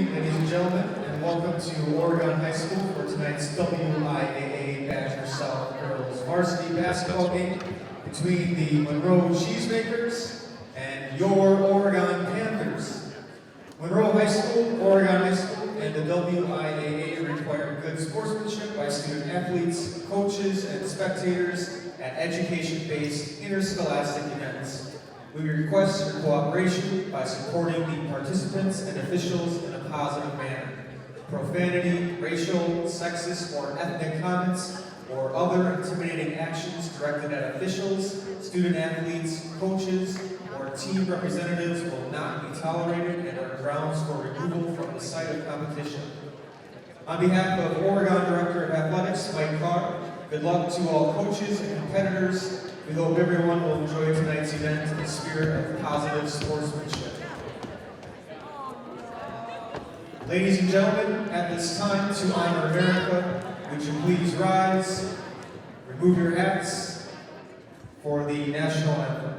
evening, ladies and gentlemen, and welcome to Oregon High School for tonight's WIAA Badger South Girls Varsity basketball game between the Monroe Cheesemakers and your Oregon Panthers. Monroe High School, Oregon High School, and the WIAA require good sportsmanship by student athletes, coaches, and spectators at education-based interscholastic events. We request your cooperation by supporting the participants and officials in a positive manner. Profanity, racial, sexist, or ethnic comments, or other intimidating actions directed at officials, student athletes, coaches, or team representatives will not be tolerated and are grounds for removal from the site of competition. On behalf of Oregon Director of Athletics, Mike Carr, good luck to all coaches and competitors. We hope everyone will enjoy tonight's event in the spirit of positive sportsmanship. Ladies and gentlemen, at this time, to honor America, would you please rise, remove your hats for the national anthem.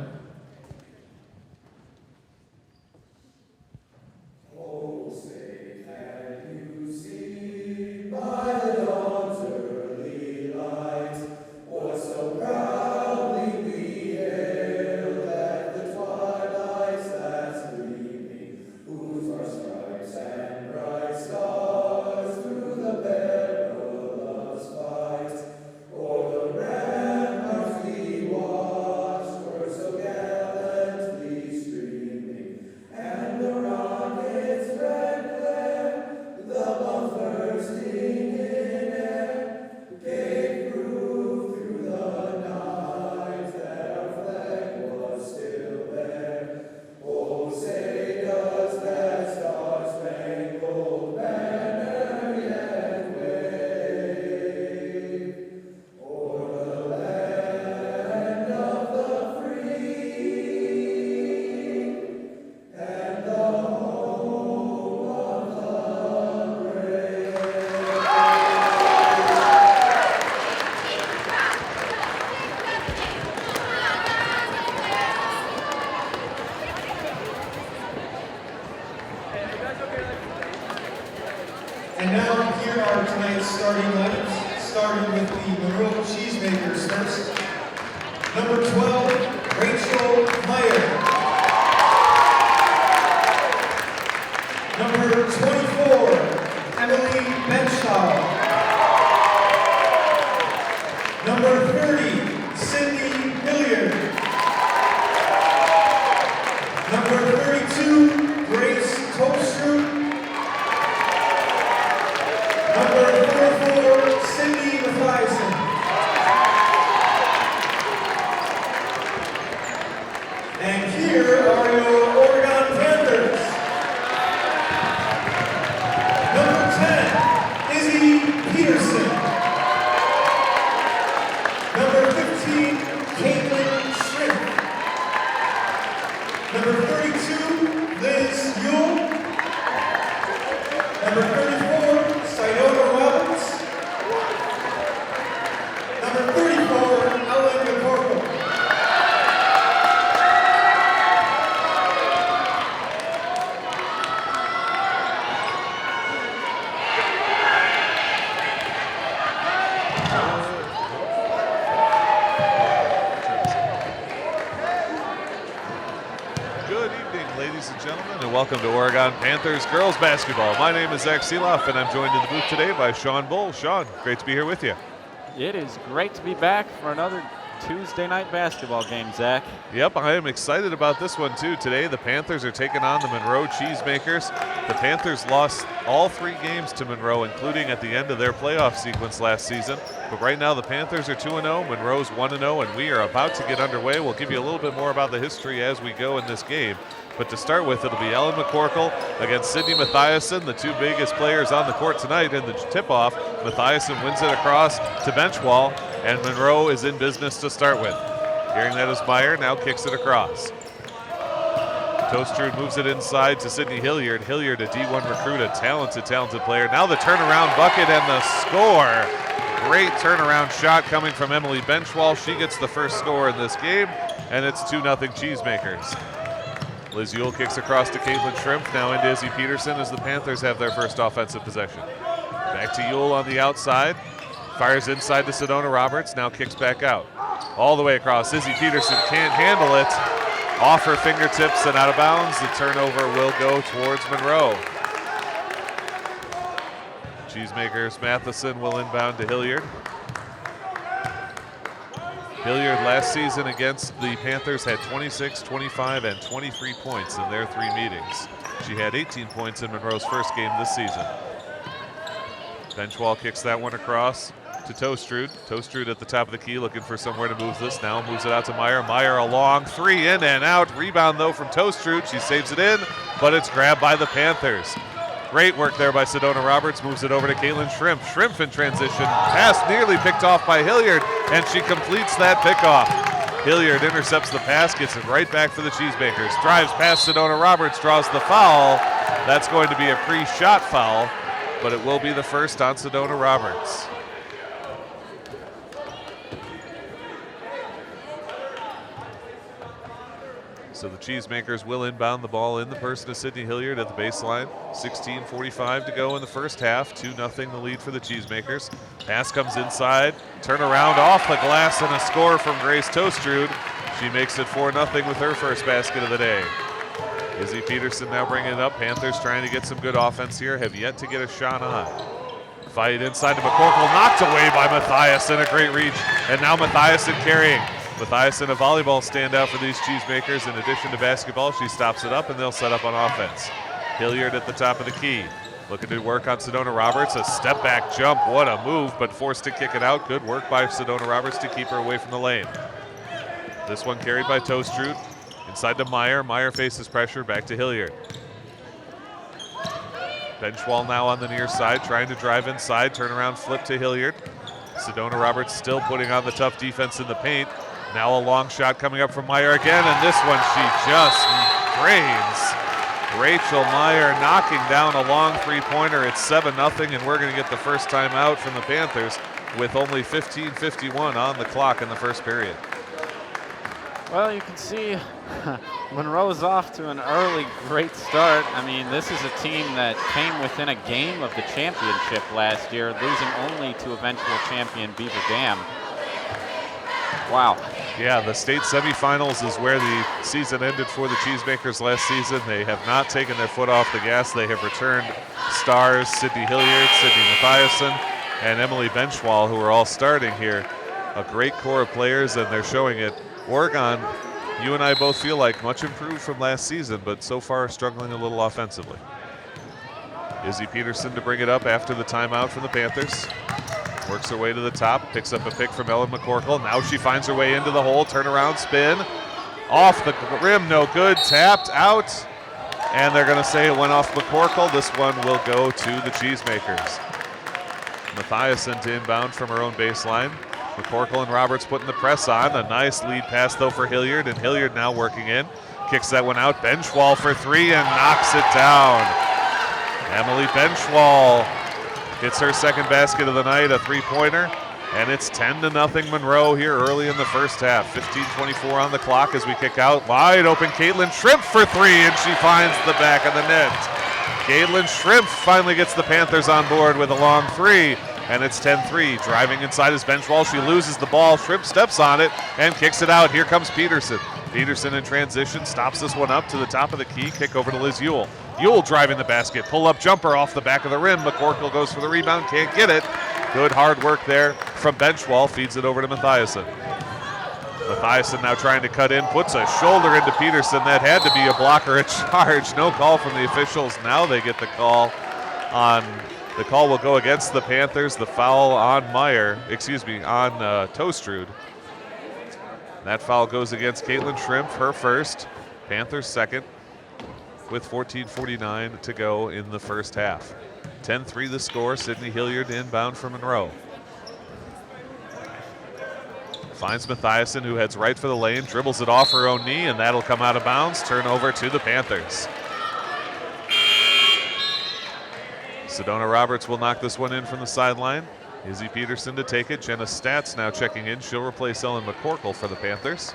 And now, here are tonight's starting lineups, starting with the Monroe Cheesemakers first. Number 12, Rachel Meyer. Number 24, Emily Benshaw. Number 30, Cindy Hilliard. Number 32, Grace Tolstrup. Number 44, Cindy Mathiasen. And here are your Oregon Panthers. Number 10, Izzy Peterson. Number 15, Caitlin Schripp. Number 32, Liz Yule. Number 34, Sayona Roberts. Number 34, Ellen McCorkle. Good evening, ladies and gentlemen, and welcome to Oregon Panthers girls basketball. My name is Zach Seeloff, and I'm joined in the booth today by Sean Bull. Sean, great to be here with you. It is great to be back for another Tuesday night basketball game, Zach. Yep, I am excited about this one too. Today, the Panthers are taking on the Monroe Cheesemakers. The Panthers lost all 3 games to Monroe, including at the end of their playoff sequence last season. But right now, the Panthers are 2-0, Monroe's 1-0, and we are about to get underway. We'll give you a little bit more about the history as we go in this game. But to start with, it'll be Ellen McCorkle against Sydney Mathiasen, the 2 biggest players on the court tonight. In the tip-off, Mathiasen wins it across to bench wall, and Monroe is in business to start with. Hearing that is Meyer, now kicks it across. Tostrud moves it inside to Sydney Hilliard. Hilliard, a D1 recruit, a talented player. Now the turnaround bucket and the score. Great turnaround shot coming from Emily Benchwall. She gets the first score in this game, and it's 2-0 Cheesemakers. Liz Yule kicks across to Caitlin Shrimp, now into Izzy Peterson as the Panthers have their first offensive possession. Back to Yule on the outside. Fires inside to Sedona Roberts, now kicks back out. All the way across, Izzy Peterson can't handle it. Off her fingertips and out of bounds. The turnover will go towards Monroe. Cheesemakers Matheson will inbound to Hilliard. Hilliard last season against the Panthers had 26, 25, and 23 points in their 3 meetings. She had 18 points in Monroe's first game this season. Benchwall kicks that one across to Tostrud. Tostrud at the top of the key looking for somewhere to move this. Now moves it out to Meyer. Meyer a long 3 in and out. Rebound though from Tostrud. She saves it in, but it's grabbed by the Panthers. Great work there by Sedona Roberts. Moves it over to Caitlin Shrimp. Shrimp in transition. Pass nearly picked off by Hilliard, and she completes that pickoff. Hilliard intercepts the pass, gets it right back for the Cheesemakers. Drives past Sedona Roberts, draws the foul. That's going to be a pre-shot foul, but it will be the first on Sedona Roberts. So the Cheesemakers will inbound the ball in the person of Sydney Hilliard at the baseline. 16:45 to go in the first half. 2-0 the lead for the Cheesemakers. Pass comes inside. Turnaround off the glass and a score from Grace Tostrud. She makes it 4-0 with her first basket of the day. Izzy Peterson now bringing it up. Panthers trying to get some good offense here. Have yet to get a shot on. Fight inside to McCorkle. Knocked away by Mathiasen. A great reach. And now Mathiasen carrying. Mathiasen, a volleyball standout for these Cheesemakers. In addition to basketball, she stops it up and they'll set up on offense. Hilliard at the top of the key. Looking to work on Sedona Roberts. A step back jump. What a move, but forced to kick it out. Good work by Sedona Roberts to keep her away from the lane. This one carried by Tostrud. Inside to Meyer. Meyer faces pressure. Back to Hilliard. Benchwall now on the near side, trying to drive inside. Turnaround flip to Hilliard. Sedona Roberts still putting on the tough defense in the paint. Now a long shot coming up from Meyer again, and this one she just drains. Rachel Meyer knocking down a long 3-pointer. It's 7-0, and we're going to get the first time out from the Panthers with only 15:51 on the clock in the first period. Well, you can see Monroe's off to an early great start. I mean, this is a team that came within a game of the championship last year, losing only to eventual champion Beaver Dam. Wow. Yeah, the state semifinals is where the season ended for the Cheesemakers last season. They have not taken their foot off the gas. They have returned stars Sydney Hilliard, Sydney Mathiasen, and Emily Benchwall, who are all starting here. A great core of players, and they're showing it. Oregon, you and I both feel like much improved from last season, but so far struggling a little offensively. Izzy Peterson to bring it up after the timeout from the Panthers. Works her way to the top, picks up a pick from Ellen McCorkle. Now she finds her way into the hole, turnaround spin. Off the rim, no good, tapped out. And they're gonna say it went off McCorkle. This one will go to the Cheesemakers. Mathiasen to inbound from her own baseline. McCorkle and Roberts putting the press on. A nice lead pass though for Hilliard, and Hilliard now working in. Kicks that one out, Benchwall for 3 and knocks it down. Emily Benchwall hits her second basket of the night, a 3-pointer, and it's 10-0 Monroe here early in the first half. 15:24 on the clock as we kick out. Wide open Caitlin Shrimp for 3, and she finds the back of the net. Caitlin Shrimp finally gets the Panthers on board with a long 3, and it's 10-3. Driving inside is Benchwall. She loses the ball. Shrimp steps on it and kicks it out. Here comes Peterson. Peterson in transition, stops this one up to the top of the key. Kick over to Liz Yule. Yule driving the basket. Pull-up jumper off the back of the rim. McCorkle goes for the rebound, can't get it. Good hard work there from Benchwall. Feeds it over to Mathiasen. Mathiasen now trying to cut in, puts a shoulder into Peterson. That had to be a blocker, a charge. No call from the officials. Now they get the call on. The call will go against the Panthers. The foul on on Tostrud. That foul goes against Caitlin Shrimp, her first. Panthers second with 14:49 to go in the first half. 10-3 the score. Sydney Hilliard inbound from Monroe. Finds Mathiasen, who heads right for the lane, dribbles it off her own knee, and that'll come out of bounds. Turnover to the Panthers. Sedona Roberts will knock this one in from the sideline. Izzy Peterson to take it. Jenna Stats now checking in. She'll replace Ellen McCorkle for the Panthers.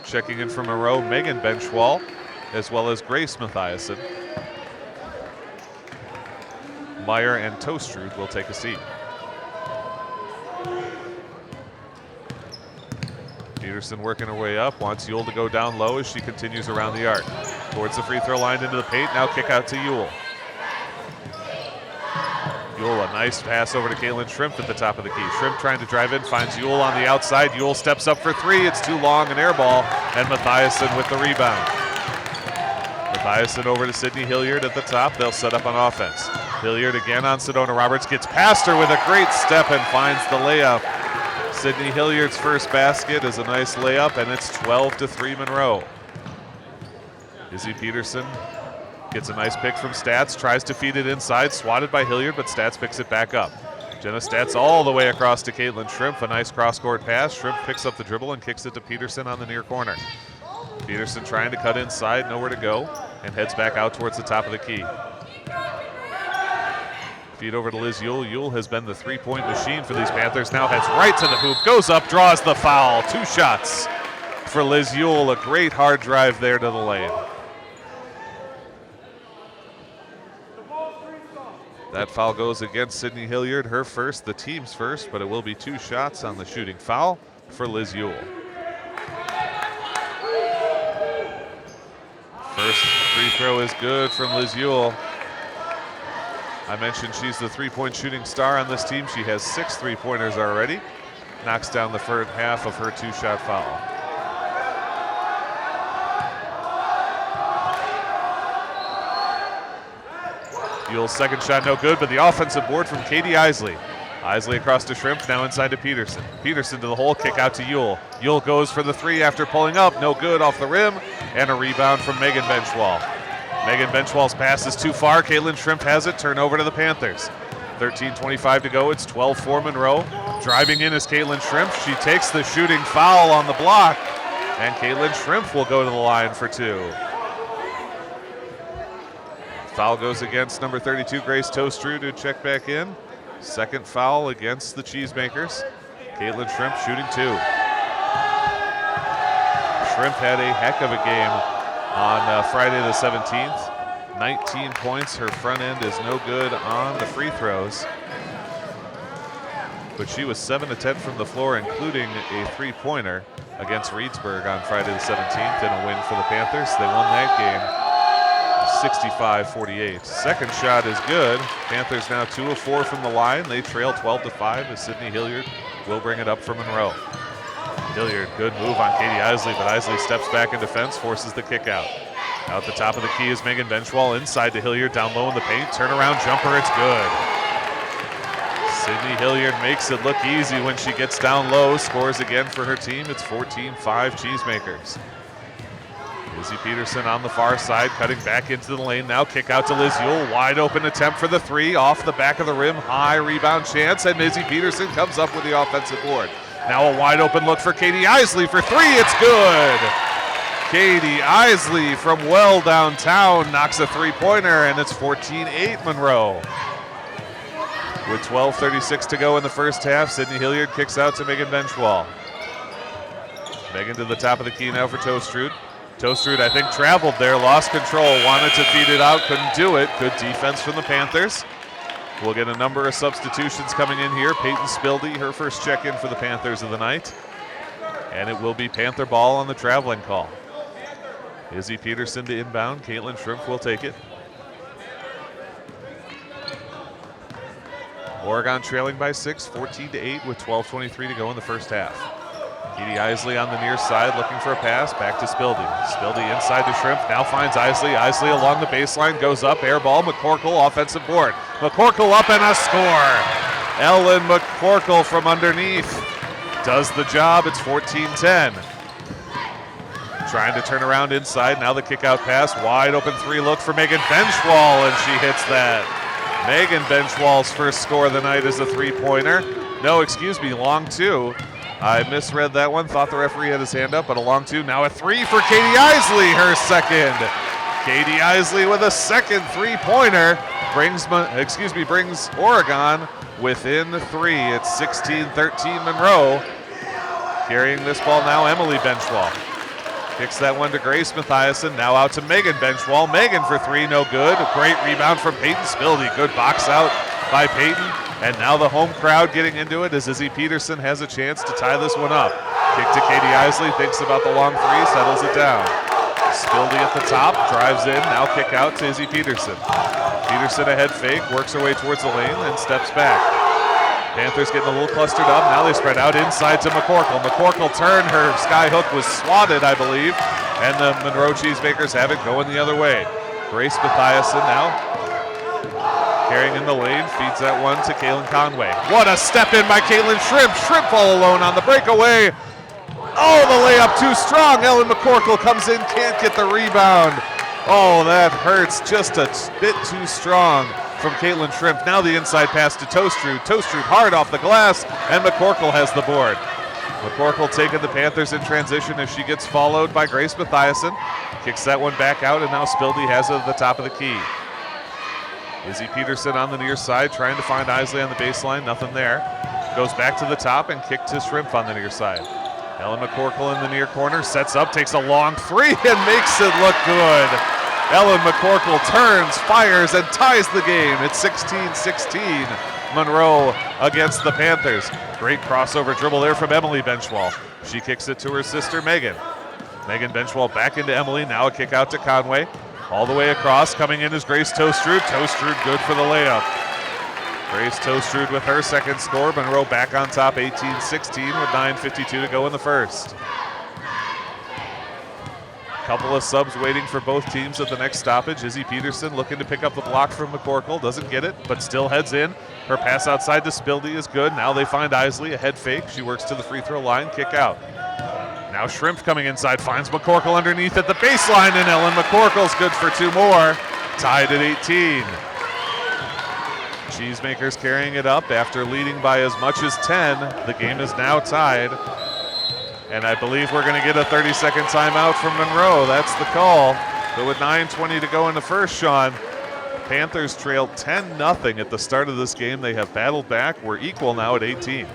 Checking in from Monroe, Megan Benchwall. as well as Grace Mathiasen. Meyer and Tostrud will take a seat. Peterson working her way up, wants Yule to go down low as she continues around the arc. Towards the free throw line into the paint, now kick out to Yule. Yule, a nice pass over to Caitlin Shrimp at the top of the key. Shrimp trying to drive in, finds Yule on the outside. Yule steps up for three, it's too long, an air ball, and Mathiasen with the rebound. Mathiasen over to Sydney Hilliard at the top, they'll set up on offense. Hilliard again on Sedona Roberts, gets past her with a great step and finds the layup. Sydney Hilliard's first basket is a nice layup, and it's 12-3 Monroe. Izzy Peterson gets a nice pick from Stats, tries to feed it inside, swatted by Hilliard, but Stats picks it back up. Jenna Stats all the way across to Caitlin Shrimp, a nice cross-court pass. Shrimp picks up the dribble and kicks it to Peterson on the near corner. Peterson trying to cut inside, nowhere to go, and heads back out towards the top of the key. Feed over to Liz Yule. Yule has been the three-point machine for these Panthers. Now heads right to the hoop, goes up, draws the foul. 2 shots for Liz Yule. A great hard drive there to the lane. That foul goes against Sydney Hilliard, her first, the team's first, but it will be 2 shots on the shooting foul for Liz Yule. First free throw is good from Liz Yule. I mentioned she's the three-point shooting star on this team. She has 6 three-pointers already. Knocks down the first half of her 2-shot foul. Yule's second shot no good, but the offensive board from Katie Isley. Isley across to Shrimp, now inside to Peterson. Peterson to the hole, kick out to Yule. Yule goes for the 3 after pulling up, no good off the rim, and a rebound from Megan Benchwall. Megan Benchwall's pass is too far. Caitlin Shrimp has it. Turnover to the Panthers. 13:25 to go. It's 12-4 Monroe. Driving in is Caitlin Shrimp. She takes the shooting foul on the block, and Caitlin Shrimp will go to the line for 2. Foul goes against number 32, Grace Tostrud, to check back in. Second foul against the Cheesemakers. Caitlin Shrimp shooting 2. Shrimp had a heck of a game on Friday the 17th. 19 points, her front end is no good on the free throws. But she was 7 of 10 from the floor, including a 3-pointer against Reedsburg on Friday the 17th in a win for the Panthers. They won that game 65-48. Second shot is good. Panthers now 2 of 4 from the line. They trail 12-5 as Sydney Hilliard will bring it up for Monroe. Hilliard, good move on Katie Isley, but Isley steps back in defense, forces the kick out. Out the top of the key is Megan Benchwall, inside to Hilliard, down low in the paint, turnaround jumper, it's good. Sydney Hilliard makes it look easy when she gets down low, scores again for her team. It's 14-5 Cheesemakers. Izzy Peterson on the far side, cutting back into the lane, now kick out to Liz Yule, wide open attempt for the 3, off the back of the rim, high rebound chance, and Izzy Peterson comes up with the offensive board. Now a wide open look for Katie Isley for 3, it's good! Katie Isley from well downtown knocks a 3-pointer, and it's 14-8 Monroe. With 12:36 to go in the first half, Sydney Hilliard kicks out to Megan Benchwall. Megan to the top of the key now for Tostrud. Tostrud, I think, traveled there, lost control, wanted to feed it out, couldn't do it. Good defense from the Panthers. We'll get a number of substitutions coming in here. Peyton Spildy, her first check-in for the Panthers of the night. And it will be Panther ball on the traveling call. Izzy Peterson to inbound. Caitlin Shrimp will take it. Oregon trailing by 6, 14-8 with 12:23 to go in the first half. Katie Isley on the near side looking for a pass, back to Spildy. Spildy inside to Shrimp, now finds Isley. Isley along the baseline, goes up, air ball, McCorkle, offensive board. McCorkle up and a score! Ellen McCorkle from underneath does the job, it's 14-10. Trying to turn around inside, now the kick out pass, wide open 3 look for Megan Benchwall, and she hits that. Megan Benchwall's first score of the night is a 3-pointer. No, excuse me, long 2. I misread that one, thought the referee had his hand up, but a long 2. Now a 3 for Katie Isley, her second. Katie Isley with a second 3-pointer brings Oregon within 3. It's 16-13 Monroe. Carrying this ball now, Emily Benchwall. Kicks that one to Grace Mathiasen. Now out to Megan Benchwall. Megan for three, no good. A great rebound from Peyton Spildy. Good box out by Peyton. And now the home crowd getting into it as Izzy Peterson has a chance to tie this one up. Kick to Katie Isley. Thinks about the long three. Settles it down. Spildy at the top. Drives in. Now kick out to Izzy Peterson. Peterson a head fake. Works her way towards the lane. Then steps back. Panthers getting a little clustered up. Now they spread out inside to McCorkle. McCorkle turn. Her sky hook was swatted, I believe. And the Monroe Cheesemakers have it going the other way. Grace Mathiasen now carrying in the lane. Feeds that one to Kaylin Conway. What a step in by Caitlin Shrimp. Shrimp all alone on the breakaway. Oh, the layup too strong. Ellen McCorkle comes in, can't get the rebound. Oh, that hurts just a bit too strong from Caitlin Shrimp. Now the inside pass to Toastrud. Toastrud hard off the glass, and McCorkle has the board. McCorkle taking the Panthers in transition as she gets followed by Grace Mathiasen. Kicks that one back out, and now Spildy has it at the top of the key. Izzy Peterson on the near side, trying to find Isley on the baseline. Nothing there. Goes back to the top and kick to Shrimp on the near side. Ellen McCorkle in the near corner, sets up, takes a long three, and makes it look good. Ellen McCorkle turns, fires, and ties the game. It's 16-16, Monroe against the Panthers. Great crossover dribble there from Emily Benchwall. She kicks it to her sister, Megan. Megan Benchwall back into Emily, now a kick out to Conway. All the way across, coming in is Grace Toastrud. Toastrud good for the layup. Grace Toastrud with her second score. Monroe back on top 18-16 with 9:52 to go in the first. Couple of subs waiting for both teams at the next stoppage. Izzy Peterson looking to pick up the block from McCorkle. Doesn't get it, but still heads in. Her pass outside to Spildy is good. Now they find Isley, a head fake. She works to the free throw line, kick out. Now Shrimp coming inside, finds McCorkle underneath at the baseline, and Ellen McCorkle's good for two more. Tied at 18. Cheesemakers carrying it up after leading by as much as 10. The game is now tied. And I believe we're going to get a 30-second timeout from Monroe. That's the call. But with 9:20 to go in the first, Sean, Panthers trailed 10-0 at the start of this game. They have battled back. We're equal now at 18.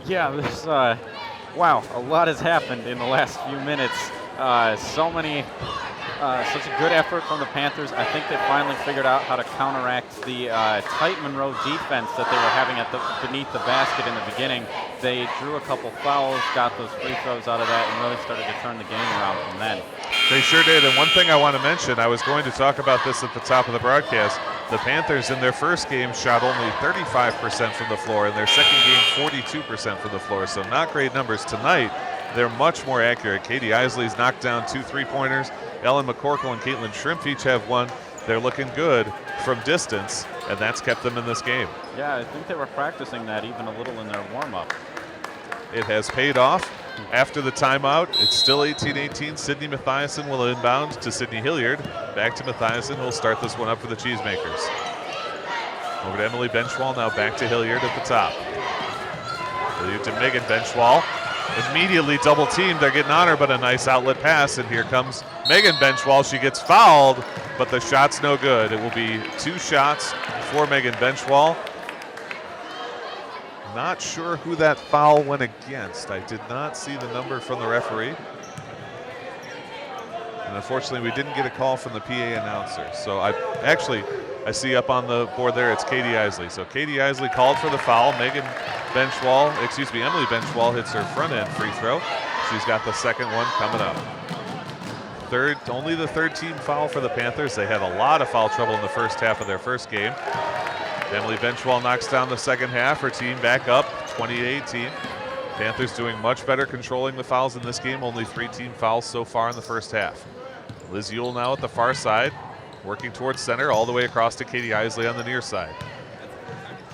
Yeah, this, wow, a lot has happened in the last few minutes. Such a good effort from the Panthers. I think they finally figured out how to counteract the tight Monroe defense that they were having beneath the basket in the beginning. They drew a couple fouls, got those free throws out of that, and really started to turn the game around from then. They sure did, and one thing I want to mention, I was going to talk about this at the top of the broadcast. The Panthers in their first game shot only 35% from the floor. In their second game, 42% from the floor, so not great numbers tonight. They're much more accurate. Katie Isley's knocked down 2 3-pointers. Ellen McCorkle and Caitlin Shrimp each have one. They're looking good from distance, and that's kept them in this game. Yeah, I think they were practicing that even a little in their warm-up. It has paid off. After the timeout, it's still 18-18. Sydney Mathiasen will inbound to Sydney Hilliard. Back to Mathiasen, who will start this one up for the Cheesemakers. Over to Emily Benchwall, now back to Hilliard at the top. Hilliard to Megan Benchwall. Immediately double teamed, they're getting on her, but a nice outlet pass, and here comes Megan Benchwall. She gets fouled, but the shot's no good. It will be 2 shots for Megan Benchwall. Not sure who that foul went against. I did not see the number from the referee. And unfortunately, we didn't get a call from the PA announcer. So I see up on the board there, it's Katie Isley. So Katie Isley called for the foul. Emily Benchwall hits her front end free throw. She's got the second one coming up. Only the third team foul for the Panthers. They had a lot of foul trouble in the first half of their first game. Emily Benchwall knocks down the second half. Her team back up 20-18. Panthers doing much better controlling the fouls in this game. Only 3 team fouls so far in the first half. Liz Ewell now at the far side, working towards center, all the way across to Katie Isley on the near side.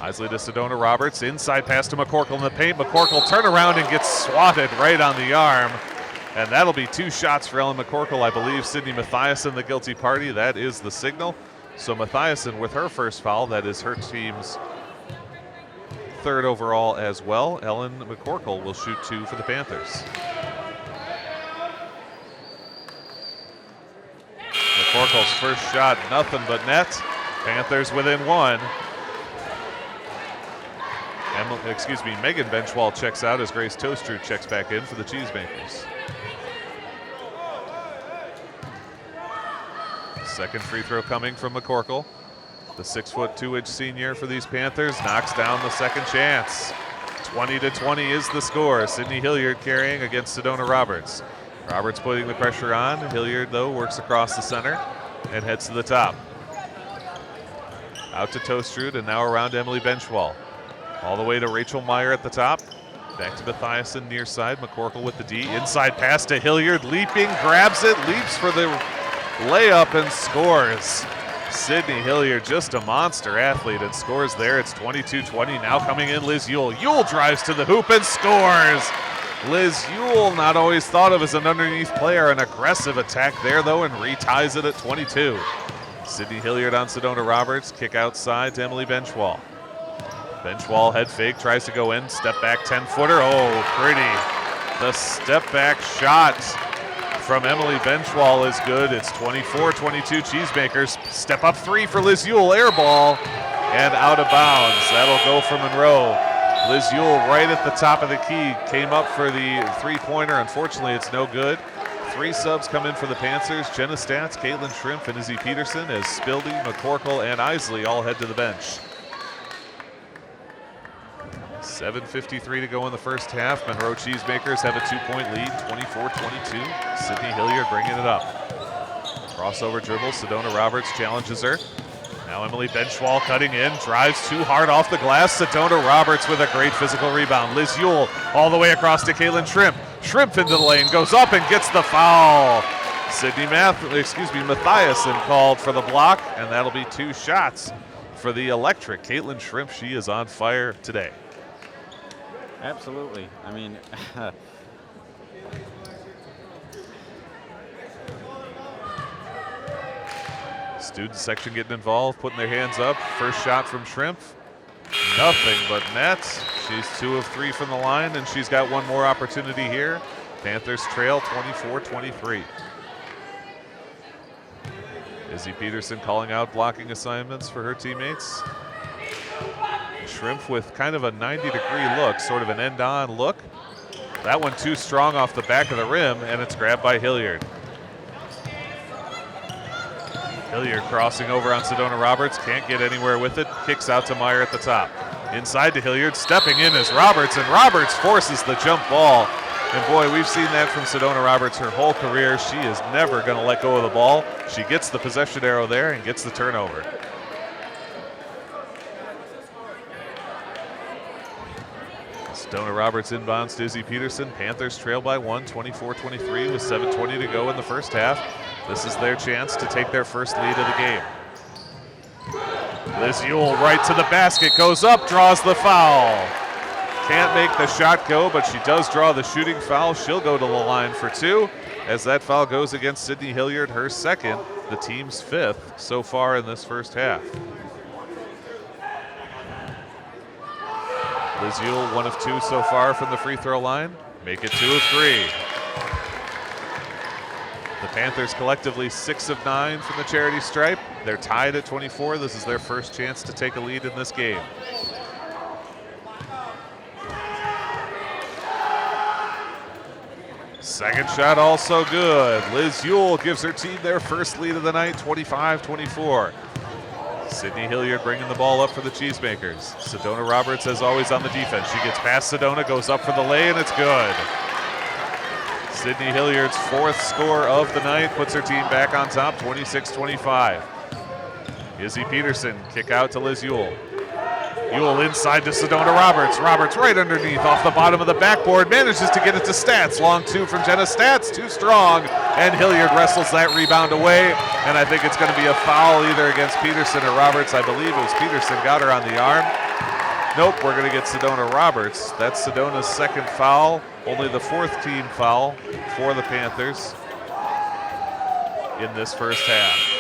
Isley to Sedona Roberts, inside pass to McCorkle in the paint. McCorkle turn around and gets swatted right on the arm. And that'll be 2 shots for Ellen McCorkle. I believe Sydney Mathiasen the guilty party. That is the signal. So Mathiasen with her first foul, that is her team's 3rd overall as well. Ellen McCorkle will shoot 2 for the Panthers. McCorkle's first shot, nothing but net. Panthers within 1. Megan Benchwall checks out as Grace Toastrud checks back in for the Cheesemakers. Second free throw coming from McCorkle. The 6'2" senior for these Panthers knocks down the second chance. 20-20 is the score. Sydney Hilliard carrying against Sedona Roberts. Roberts putting the pressure on. Hilliard, though, works across the center and heads to the top. Out to Toastrud and now around to Emily Benchwall. All the way to Rachel Meyer at the top. Back to Mathiasen near side. McCorkle with the D. Inside pass to Hilliard. Leaping, grabs it, leaps for the layup and scores. Sydney Hilliard, just a monster athlete, and scores there. It's 22-20. Now coming in, Liz Ewell. Ewell drives to the hoop and scores. Liz Ewell, not always thought of as an underneath player. An aggressive attack there, though, and reties it at 22. Sydney Hilliard on Sedona Roberts. Kick outside to Emily Benchwall. Benchwall head fake, tries to go in. Step back 10-footer. Oh, pretty. The step back shot from Emily Benchwall is good. It's 24-22 Cheesemakers. Step up three for Liz Ewell. Air ball and out of bounds. That'll go for Monroe. Liz Ewell right at the top of the key. Came up for the three-pointer. Unfortunately, it's no good. Three subs come in for the Panthers. Jenna Statz, Caitlin Shrimp, and Izzy Peterson as Spildy, McCorkle, and Isley all head to the bench. 7:53 to go in the first half. Monroe Cheesemakers have a 2-point lead, 24-22. Sydney Hilliard bringing it up. Crossover dribble, Sedona Roberts challenges her. Now Emily Benchwall cutting in, drives too hard off the glass. Sedona Roberts with a great physical rebound. Liz Ewell all the way across to Caitlin Shrimp. Shrimp into the lane, goes up and gets the foul. Mathiasen called for the block, and that'll be two shots for the electric Caitlin Shrimp. She is on fire today. Absolutely. I mean, student section getting involved, putting their hands up. First shot from Shrimp. Nothing but nets. She's 2 of 3 from the line, and she's got one more opportunity here. Panthers trail 24-23. Izzy Peterson calling out blocking assignments for her teammates. Shrimp with kind of a 90-degree look, sort of an end-on look. That one too strong off the back of the rim, and it's grabbed by Hilliard. Hilliard crossing over on Sedona Roberts, can't get anywhere with it, kicks out to Meyer at the top. Inside to Hilliard, stepping in is Roberts, and Roberts forces the jump ball. And boy, we've seen that from Sedona Roberts her whole career. She is never going to let go of the ball. She gets the possession arrow there and gets the turnover. Sedona Roberts inbounds to Izzy Peterson. Panthers trail by 1, 24-23 with 7:20 to go in the first half. This is their chance to take their first lead of the game. Liz Ewell right to the basket, goes up, draws the foul. Can't make the shot go, but she does draw the shooting foul. She'll go to the line for 2 as that foul goes against Sydney Hilliard, her second, the team's 5th so far in this first half. Liz Ewell, 1 of 2 so far from the free throw line. Make it 2 of 3. The Panthers collectively 6 of 9 from the charity stripe. They're tied at 24. This is their first chance to take a lead in this game. Second shot also good. Liz Ewell gives her team their first lead of the night, 25-24. Sydney Hilliard bringing the ball up for the Cheesemakers. Sedona Roberts, as always, on the defense. She gets past Sedona, goes up for the lay, and it's good. Sydney Hilliard's 4th score of the night puts her team back on top, 26-25. Izzy Peterson, kick out to Liz Ewell. Ewell inside to Sedona Roberts. Roberts right underneath off the bottom of the backboard. Manages to get it to Statz. Long 2 from Jenna Statz. Too strong. And Hilliard wrestles that rebound away. And I think it's going to be a foul either against Peterson or Roberts. I believe it was Peterson got her on the arm. Nope, we're going to get Sedona Roberts. That's Sedona's 2nd foul. Only the 4th team foul for the Panthers in this first half.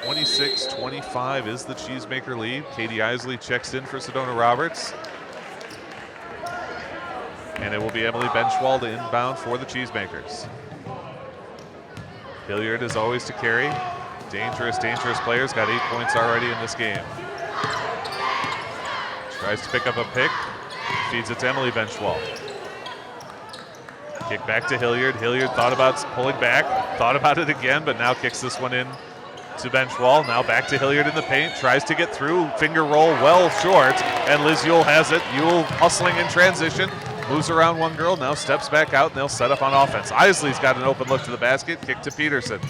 26-25 is the Cheesemaker lead. Katie Isley checks in for Sedona Roberts. And it will be Emily Benchwall to inbound for the Cheesemakers. Hilliard is always to carry. Dangerous, dangerous players. Got 8 points already in this game. Tries to pick up a pick. Feeds it to Emily Benchwall. Kick back to Hilliard. Hilliard thought about pulling back, thought about it again, but now kicks this one in to Benchwall. Now back to Hilliard in the paint. Tries to get through. Finger roll well short. And Liz Ewell has it. Ewell hustling in transition. Moves around one girl. Now steps back out, and they'll set up on offense. Isley's got an open look to the basket. Kick to Peterson.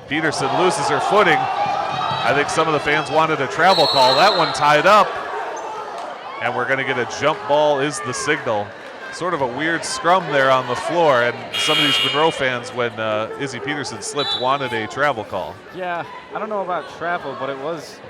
Peterson loses her footing. I think some of the fans wanted a travel call. That one tied up. And we're going to get a jump ball is the signal. Sort of a weird scrum there on the floor, and some of these Monroe fans, when Izzy Peterson slipped, wanted a travel call. Yeah, I don't know about travel, but it was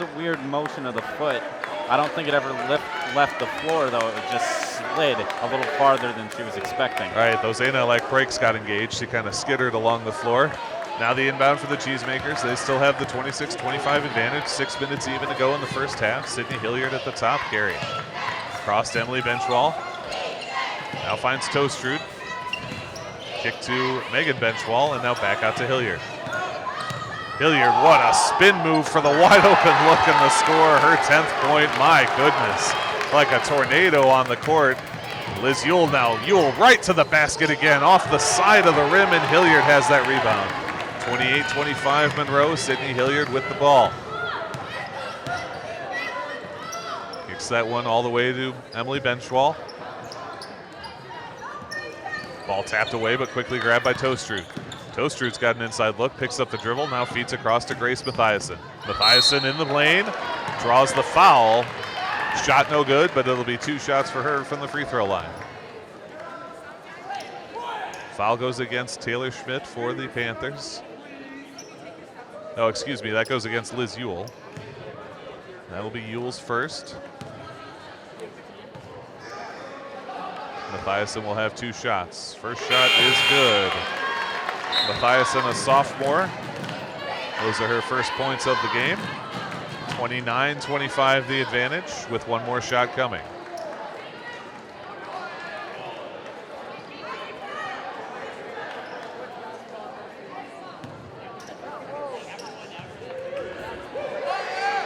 a weird motion of the foot. I don't think it ever left the floor, though. It just slid a little farther than she was expecting. All right, those ANLAC brakes got engaged. She kind of skittered along the floor. Now the inbound for the Cheesemakers. They still have the 26-25 advantage. 6 minutes even to go in the first half. Sydney Hilliard at the top carry. Cross to Emily Benchwall. Now finds Toastrud. Kick to Megan Benchwall, and now back out to Hilliard. Hilliard, what a spin move for the wide open look in the score. Her 10th point, my goodness. Like a tornado on the court. Liz Ewell now. Ewell right to the basket again, off the side of the rim, and Hilliard has that rebound. 28-25 Monroe, Sydney Hilliard with the ball. Kicks that one all the way to Emily Benchwall. Ball tapped away, but quickly grabbed by Toastrud. Toastrud's got an inside look, picks up the dribble, now feeds across to Grace Mathiasen. Mathiasen in the lane, draws the foul. Shot no good, but it'll be 2 shots for her from the free throw line. Foul goes against Taylor Schmidt for the Panthers. Oh, excuse me, that goes against Liz Ewell. That'll be Ewell's first. Mathiasen will have 2 shots. First shot is good. Mathiasen, a sophomore. Those are her first points of the game. 29-25 the advantage with 1 more shot coming.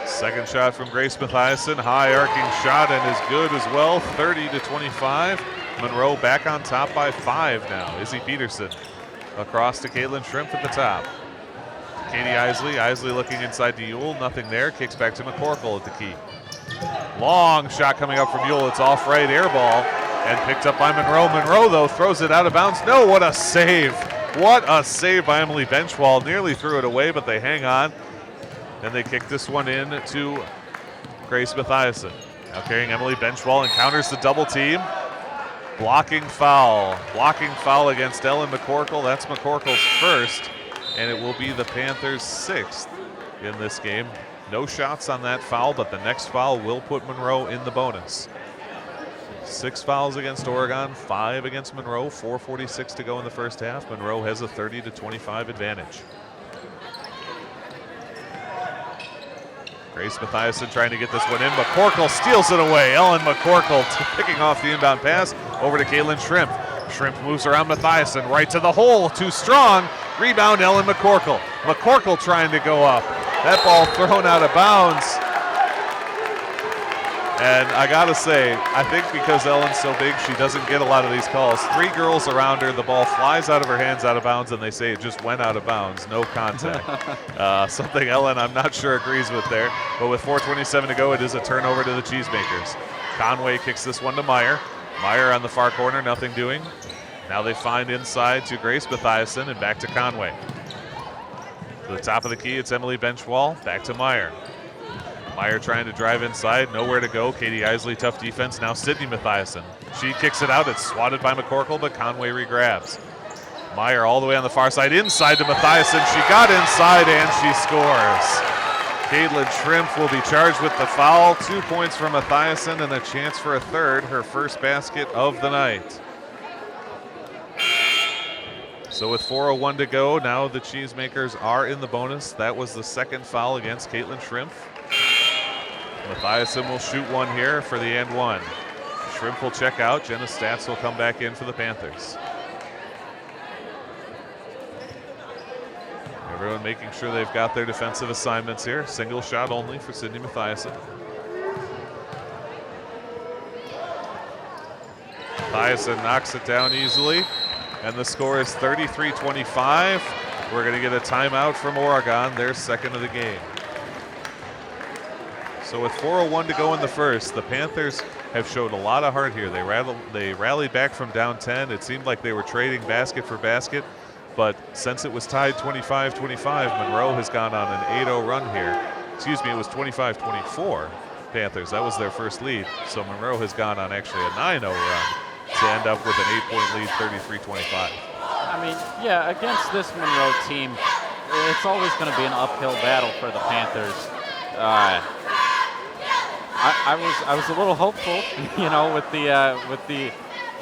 Second shot from Grace Mathiasen, high arcing shot and is good as well, 30-25. Monroe back on top by 5 now. Izzy Peterson across to Caitlin Shrimp at the top. Katie Isley looking inside to Ewell, nothing there, kicks back to McCorkle at the key. Long shot coming up from Ewell, it's off right, air ball, and picked up by Monroe. Monroe though throws it out of bounds. No, what a save. What a save by Emily Benchwall, nearly threw it away, but they hang on. And they kick this one in to Grace Mathiasen. Now carrying Emily Benchwall, encounters the double team. Blocking foul against Ellen McCorkle. That's McCorkle's first, and it will be the Panthers' 6th in this game. No shots on that foul, but the next foul will put Monroe in the bonus. 6 fouls against Oregon, 5 against Monroe, 4:46 to go in the first half. Monroe has a 30-25 advantage. Grace Mathiasen trying to get this one in. McCorkle steals it away. Ellen McCorkle picking off the inbound pass over to Caitlin Shrimp. Shrimp moves around Mathiasen right to the hole. Too strong. Rebound Ellen McCorkle. McCorkle trying to go up. That ball thrown out of bounds. And I gotta say, I think because Ellen's so big, she doesn't get a lot of these calls. 3 girls around her, the ball flies out of her hands out of bounds, and they say it just went out of bounds, no contact. Something Ellen, I'm not sure, agrees with there. But with 4:27 to go, it is a turnover to the Cheesemakers. Conway kicks this one to Meyer. Meyer on the far corner, nothing doing. Now they find inside to Grace Mathiasen and back to Conway. To the top of the key, it's Emily Benchwall, back to Meyer. Meyer trying to drive inside, nowhere to go. Katie Isley, tough defense. Now Sydney Mathiasen. She kicks it out. It's swatted by McCorkle, but Conway regrabs. Meyer all the way on the far side, inside to Mathiasen. She got inside and she scores. Caitlin Shrimp will be charged with the foul. 2 points for Mathiasen and a chance for a third, her first basket of the night. So with 4:01 to go, now the Cheesemakers are in the bonus. That was the second foul against Caitlin Shrimp. Mathiasen will shoot one here for the and one. Shrimp will check out. Jenna Stats will come back in for the Panthers. Everyone making sure they've got their defensive assignments here. Single shot only for Sydney Mathiasen. Mathiasen knocks it down easily, and the score is 33-25. We're going to get a timeout from Oregon, their second of the game. So with 4:01 to go in the first, the Panthers have showed a lot of heart here. They rallied back from down 10. It seemed like they were trading basket for basket, but since it was tied 25-25, Monroe has gone on an 8-0 run here. Excuse me, it was 25-24 Panthers. That was their first lead. So Monroe has gone on actually a 9-0 run to end up with an 8-point lead, 33-25. I mean, yeah, against this Monroe team, it's always going to be an uphill battle for the Panthers. I was a little hopeful, you know, with the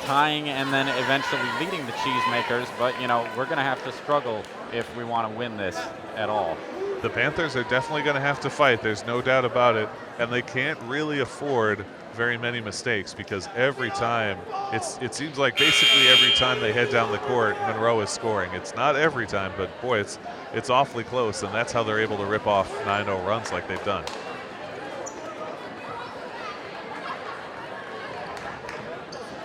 tying and then eventually leading the Cheesemakers, but you know, we're going to have to struggle if we want to win this at all. The Panthers are definitely going to have to fight. There's no doubt about it, and they can't really afford very many mistakes because every time it seems like basically every time they head down the court, Monroe is scoring. It's not every time, but boy, it's awfully close, and that's how they're able to rip off 9-0 runs like they've done.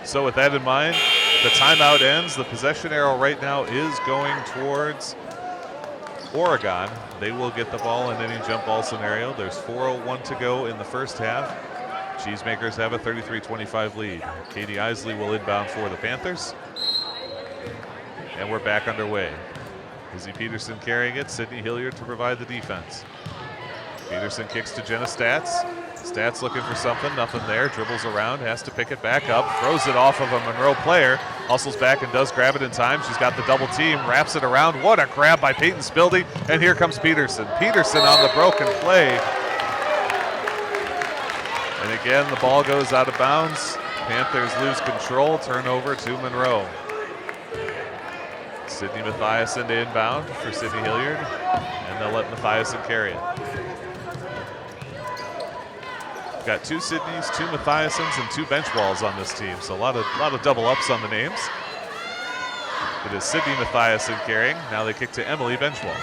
So with that in mind, the timeout ends. The possession arrow right now is going towards Oregon. They will get the ball in any jump ball scenario. There's 4:01 to go in the first half. Cheesemakers have a 33-25 lead. Katie Isley will inbound for the Panthers. And we're back underway. Izzy Peterson carrying it, Sydney Hilliard to provide the defense. Peterson kicks to Jenna Stats. Stats looking for something, nothing there, dribbles around, has to pick it back up, throws it off of a Monroe player, hustles back and does grab it in time. She's got the double team, wraps it around. What a grab by Peyton Spildy, and here comes Peterson. Peterson on the broken play. And again, the ball goes out of bounds. Panthers lose control, turnover to Monroe. Sydney Mathiasen to inbound for Sydney Hilliard, and they'll let Mathiasen carry it. Got two Sydneys, two Mathiasens, and two bench balls on this team, so a lot of double ups on the names. It is Sydney Mathiasen carrying. Now they kick to Emily Benchwall.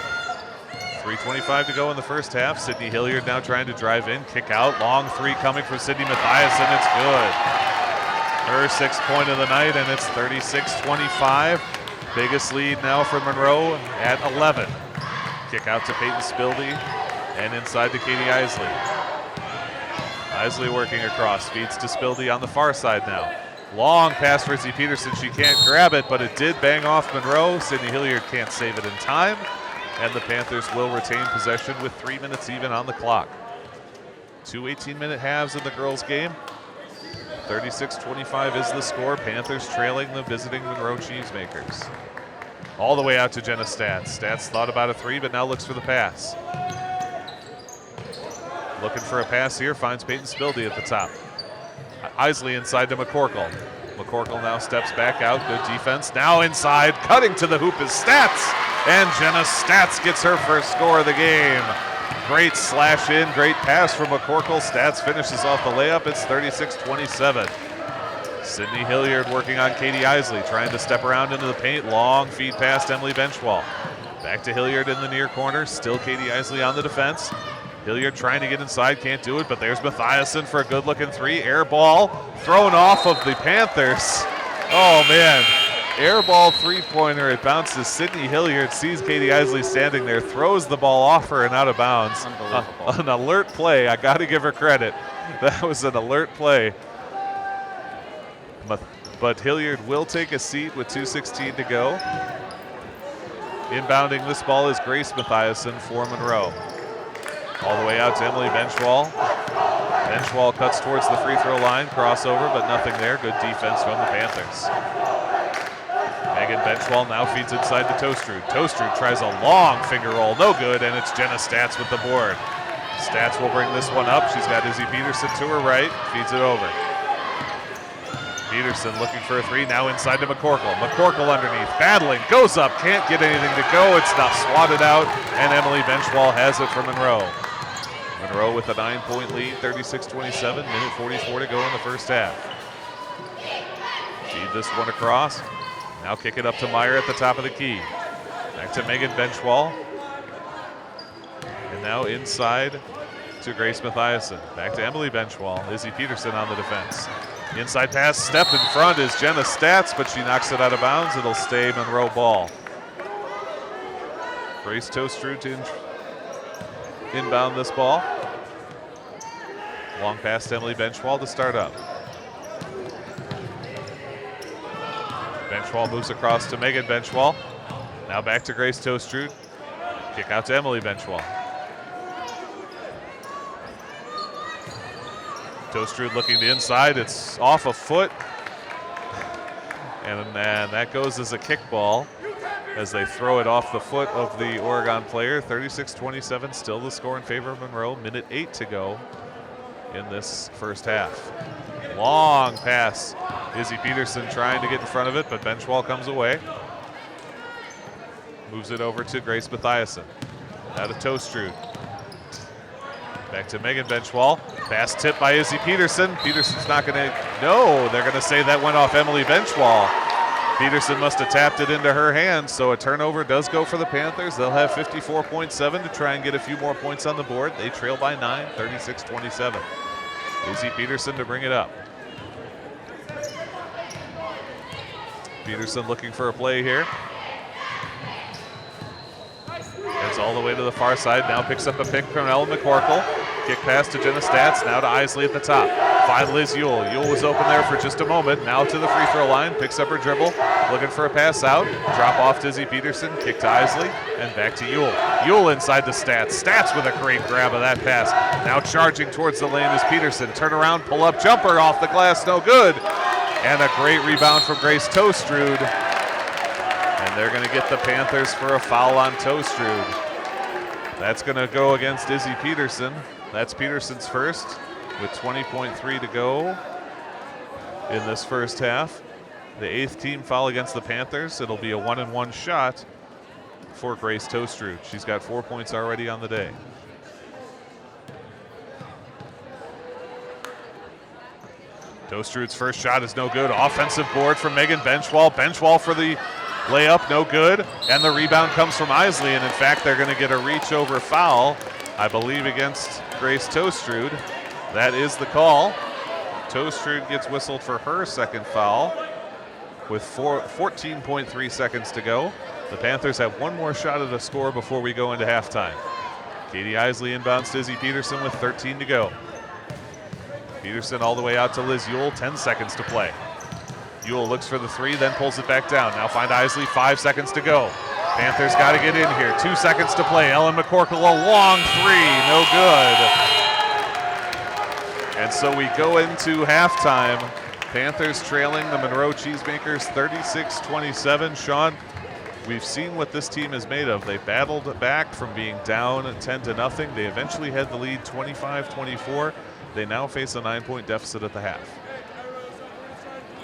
3:25 to go in the first half. Sydney Hilliard now trying to drive in, kick out, long three coming from Sydney Mathiasen. It's good. Her 6th point of the night, and it's 36-25. Biggest lead now for Monroe at 11. Kick out to Peyton Spildy, and inside to Katie Isley. Isley working across, feeds to Spildy on the far side now. Long pass for Izzy Peterson. She can't grab it, but it did bang off Monroe. Sydney Hilliard can't save it in time, and the Panthers will retain possession with 3 minutes even on the clock. Two 18-minute halves in the girls' game. 36-25 is the score. Panthers trailing the visiting Monroe Cheesemakers. All the way out to Jenna Stats. Stats thought about a three, but now looks for the pass. Looking for a pass here, finds Peyton Spildy at the top. Isley inside to McCorkle. McCorkle now steps back out, good defense. Now inside, cutting to the hoop is Stats, and Jenna Stats gets her first score of the game. Great slash in, great pass from McCorkle. Stats finishes off the layup, it's 36-27. Sydney Hilliard working on Katie Isley, trying to step around into the paint. Long feed past Emily Benchwall. Back to Hilliard in the near corner, still Katie Isley on the defense. Hilliard trying to get inside, can't do it, but there's Mathiasen for a good-looking three. Air ball thrown off of the Panthers. Oh, man. Air ball three-pointer. It bounces. Sydney Hilliard sees Katie Isley standing there, throws the ball off her and out of bounds. An alert play. I got to give her credit. That was an alert play. But Hilliard will take a seat with 2:16 to go. Inbounding this ball is Grace Mathiasen for Monroe. All the way out to Emily Benchwall. Benchwall cuts towards the free throw line, crossover, but nothing there. Good defense from the Panthers. Megan Benchwall now feeds inside to Toastrud. Toastrud tries a long finger roll, no good, and it's Jenna Stats with the board. Stats will bring this one up. She's got Izzy Peterson to her right, feeds it over. Peterson looking for a three, now inside to McCorkle. McCorkle underneath, battling, goes up, can't get anything to go. It's not swatted out, and Emily Benchwall has it for Monroe. Monroe with a 9-point lead, 36-27, minute 44 to go in the first half. Feed this one across. Now kick it up to Meyer at the top of the key. Back to Megan Benchwall. And now inside to Grace Mathiasen. Back to Emily Benchwall. Izzy Peterson on the defense. Inside pass, step in front is Jenna Stats, but she knocks it out of bounds. It'll stay Monroe ball. Grace Tostrud to inbound this ball. Long pass to Emily Benchwall to start up. Benchwall moves across to Megan Benchwall. Now back to Grace Tostrud. Kick out to Emily Benchwall. Tostrud looking to inside. It's off a foot. And that goes as a kickball as they throw it off the foot of the Oregon player. 36-27, still the score in favor of Monroe. Minute 8 to go in this first half. Long pass. Izzy Peterson trying to get in front of it, but Benchwall comes away. Moves it over to Grace Mathiasen. Now to Tostrud. Back to Megan Benchwall. Pass tip by Izzy Peterson. Peterson's not going to, no, they're going to say that went off Emily Benchwall. Peterson must have tapped it into her hands, so a turnover does go for the Panthers. They'll have 54.7 to try and get a few more points on the board. They trail by 9, 36-27. Izzy Peterson to bring it up. Peterson looking for a play here. Heads all the way to the far side. Now picks up a pick from Ellen McCorkle. Kick pass to Jenna Stats. Now to Isley at the top. Find Liz Yule. Yule was open there for just a moment. Now to the free throw line. Picks up her dribble. Looking for a pass out. Drop off to Izzy Peterson. Kick to Isley. And back to Yule. Yule inside the Stats. Stats with a great grab of that pass. Now charging towards the lane is Peterson. Turn around. Pull up jumper off the glass. No good. And a great rebound from Grace Tostrud. And they're going to get the Panthers for a foul on Tostrud. That's going to go against Izzy Peterson. That's Peterson's first with 20.3 to go in this first half. The 8th team foul against the Panthers. It'll be a 1-and-1 shot for Grace Tostrud. She's got 4 points already on the day. Tostrud's first shot is no good. Offensive board from Megan Benchwall. Benchwall for the layup, no good. And the rebound comes from Isley, and in fact, they're going to get a reach over foul, I believe, against Grace Tostrud. That is the call. Tostrud gets whistled for her second foul with 14.3 seconds to go. The Panthers have one more shot at a score before we go into halftime. Katie Isley inbounds to Izzy Peterson with 13 to go. Peterson all the way out to Liz Yule, 10 seconds to play. Yule looks for the three, then pulls it back down. Now find Isley, 5 seconds to go. Panthers got to get in here. 2 seconds to play. Ellen McCorkle, a long three, no good. And so we go into halftime. Panthers trailing the Monroe Cheesemakers 36-27. Sean, we've seen what this team is made of. They battled back from being down 10-0. They eventually had the lead 25-24. They now face a 9-point deficit at the half.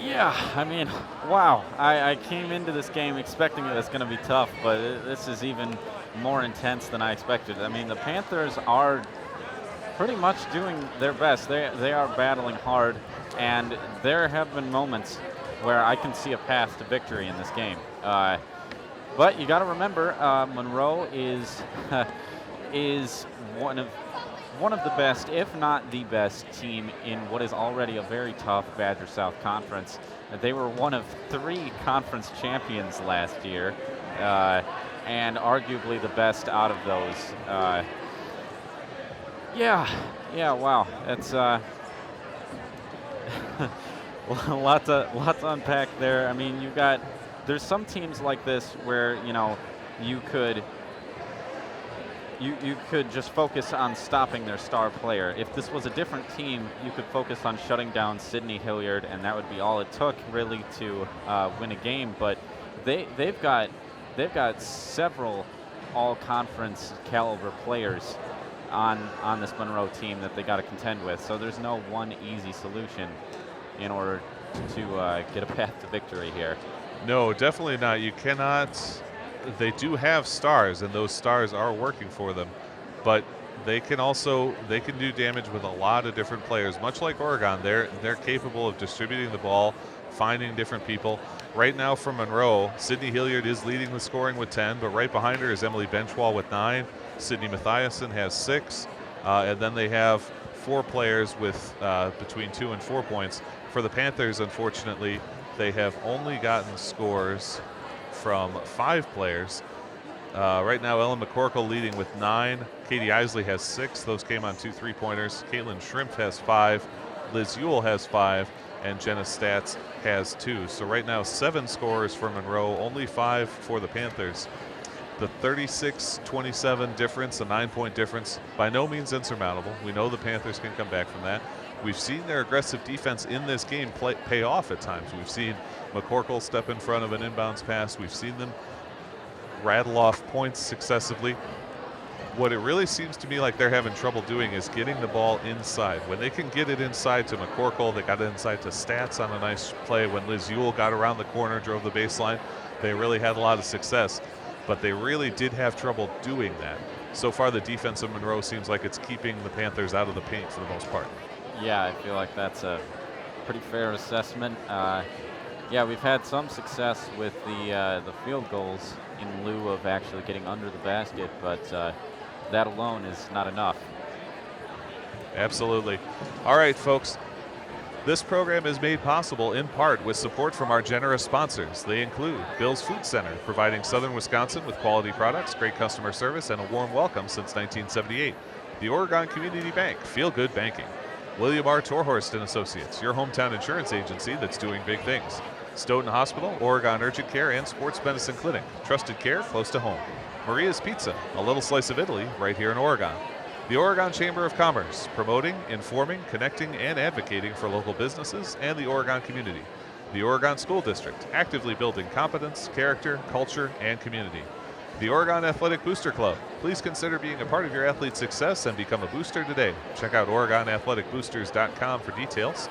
Yeah, I mean, wow. I came into this game expecting it was going to be tough, but this is even more intense than I expected. I mean, the Panthers are pretty much doing their best. They are battling hard, and there have been moments where I can see a path to victory in this game. But you got to remember, Monroe is one of the best, if not the best, team in what is already a very tough Badger South Conference. They were one of 3 conference champions last year, and arguably the best out of those. Yeah, wow. It's a lot to unpack there. I mean, there's some teams like this where, you could just focus on stopping their star player. If this was a different team, you could focus on shutting down Sydney Hilliard, and that would be all it took really to win a game. But they've got several all-conference caliber players on this Monroe team that they got to contend with. So there's no one easy solution in order to get a path to victory here. No, definitely not. You cannot. They do have stars, and those stars are working for them, but they can do damage with a lot of different players. Much like Oregon, they're capable of distributing the ball, finding different people. Right now for Monroe, Sydney Hilliard is leading the scoring with 10, but right behind her is Emily Benchwall with 9. Sydney Mathiasen has 6, and then they have 4 players with between 2 and 4 points. For the Panthers, unfortunately, they have only gotten scores from 5 players. Right now, Ellen McCorkle leading with 9. Katie Isley has 6. Those came on 2 3-pointers. Caitlin Shrimp has 5. Liz Ewell has 5. And Jenna Stats has 2. So right now, 7 scores for Monroe, only 5 for the Panthers. The 36-27 difference, a 9-point difference, by no means insurmountable. We know the Panthers can come back from that. We've seen their aggressive defense in this game pay off at times. We've seen McCorkle step in front of an inbounds pass. We've seen them rattle off points successively. What it really seems to me like they're having trouble doing is getting the ball inside. When they can get it inside to McCorkle, they got it inside to Stats on a nice play. When Liz Ewell got around the corner, drove the baseline, they really had a lot of success. But they really did have trouble doing that. So far, the defense of Monroe seems like it's keeping the Panthers out of the paint for the most part. Yeah, I feel like that's a pretty fair assessment. Yeah, we've had some success with the field goals in lieu of actually getting under the basket, but that alone is not enough. Absolutely. All right, folks. This program is made possible in part with support from our generous sponsors. They include Bill's Food Center, providing Southern Wisconsin with quality products, great customer service, and a warm welcome since 1978. The Oregon Community Bank, feel good banking. William R. Torhorst & Associates, your hometown insurance agency that's doing big things. Stoughton Hospital, Oregon Urgent Care, and Sports Medicine Clinic. Trusted care close to home. Maria's Pizza, a little slice of Italy right here in Oregon. The Oregon Chamber of Commerce, promoting, informing, connecting, and advocating for local businesses and the Oregon community. The Oregon School District, actively building competence, character, culture, and community. The Oregon Athletic Booster Club. Please consider being a part of your athlete's success and become a booster today. Check out OregonAthleticBoosters.com for details.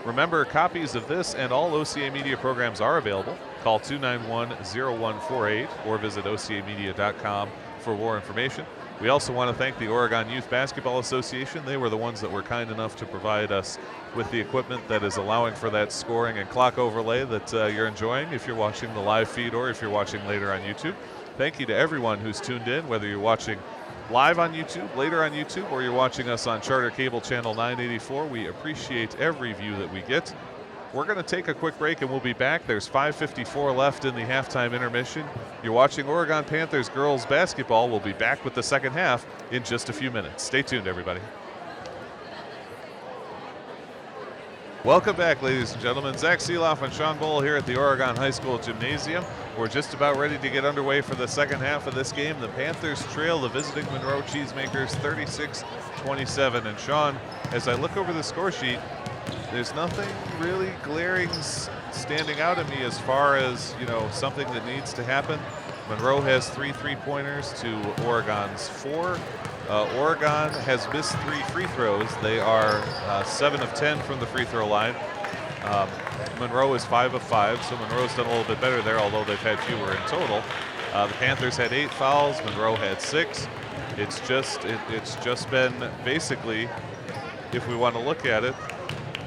Remember, copies of this and all OCAmedia programs are available. Call 291-0148 or visit OCAmedia.com for more information. We also want to thank the Oregon Youth Basketball Association. They were the ones that were kind enough to provide us with the equipment that is allowing for that scoring and clock overlay that you're enjoying if you're watching the live feed or if you're watching later on YouTube. Thank you to everyone who's tuned in, whether you're watching live on YouTube, later on YouTube, or you're watching us on Charter Cable Channel 984. We appreciate every view that we get. We're going to take a quick break and we'll be back. There's 5:54 left in the halftime intermission. You're watching Oregon Panthers girls basketball. We'll be back with the second half in just a few minutes. Stay tuned, everybody. Welcome back, ladies and gentlemen. Zach Seeloff and Sean Bowl here at the Oregon High School Gymnasium. We're just about ready to get underway for the second half of this game. The Panthers trail the visiting Monroe Cheesemakers 36-27. And Sean, as I look over the score sheet, there's nothing really glaring standing out at me as far as, something that needs to happen. Monroe has 3 3-pointers to Oregon's 4. Oregon has missed 3 free throws. They are 7 of 10 from the free throw line. Monroe is 5 of 5, so Monroe's done a little bit better there, although they've had fewer in total. The Panthers had 8 fouls. Monroe had 6. It's just been basically, if we want to look at it,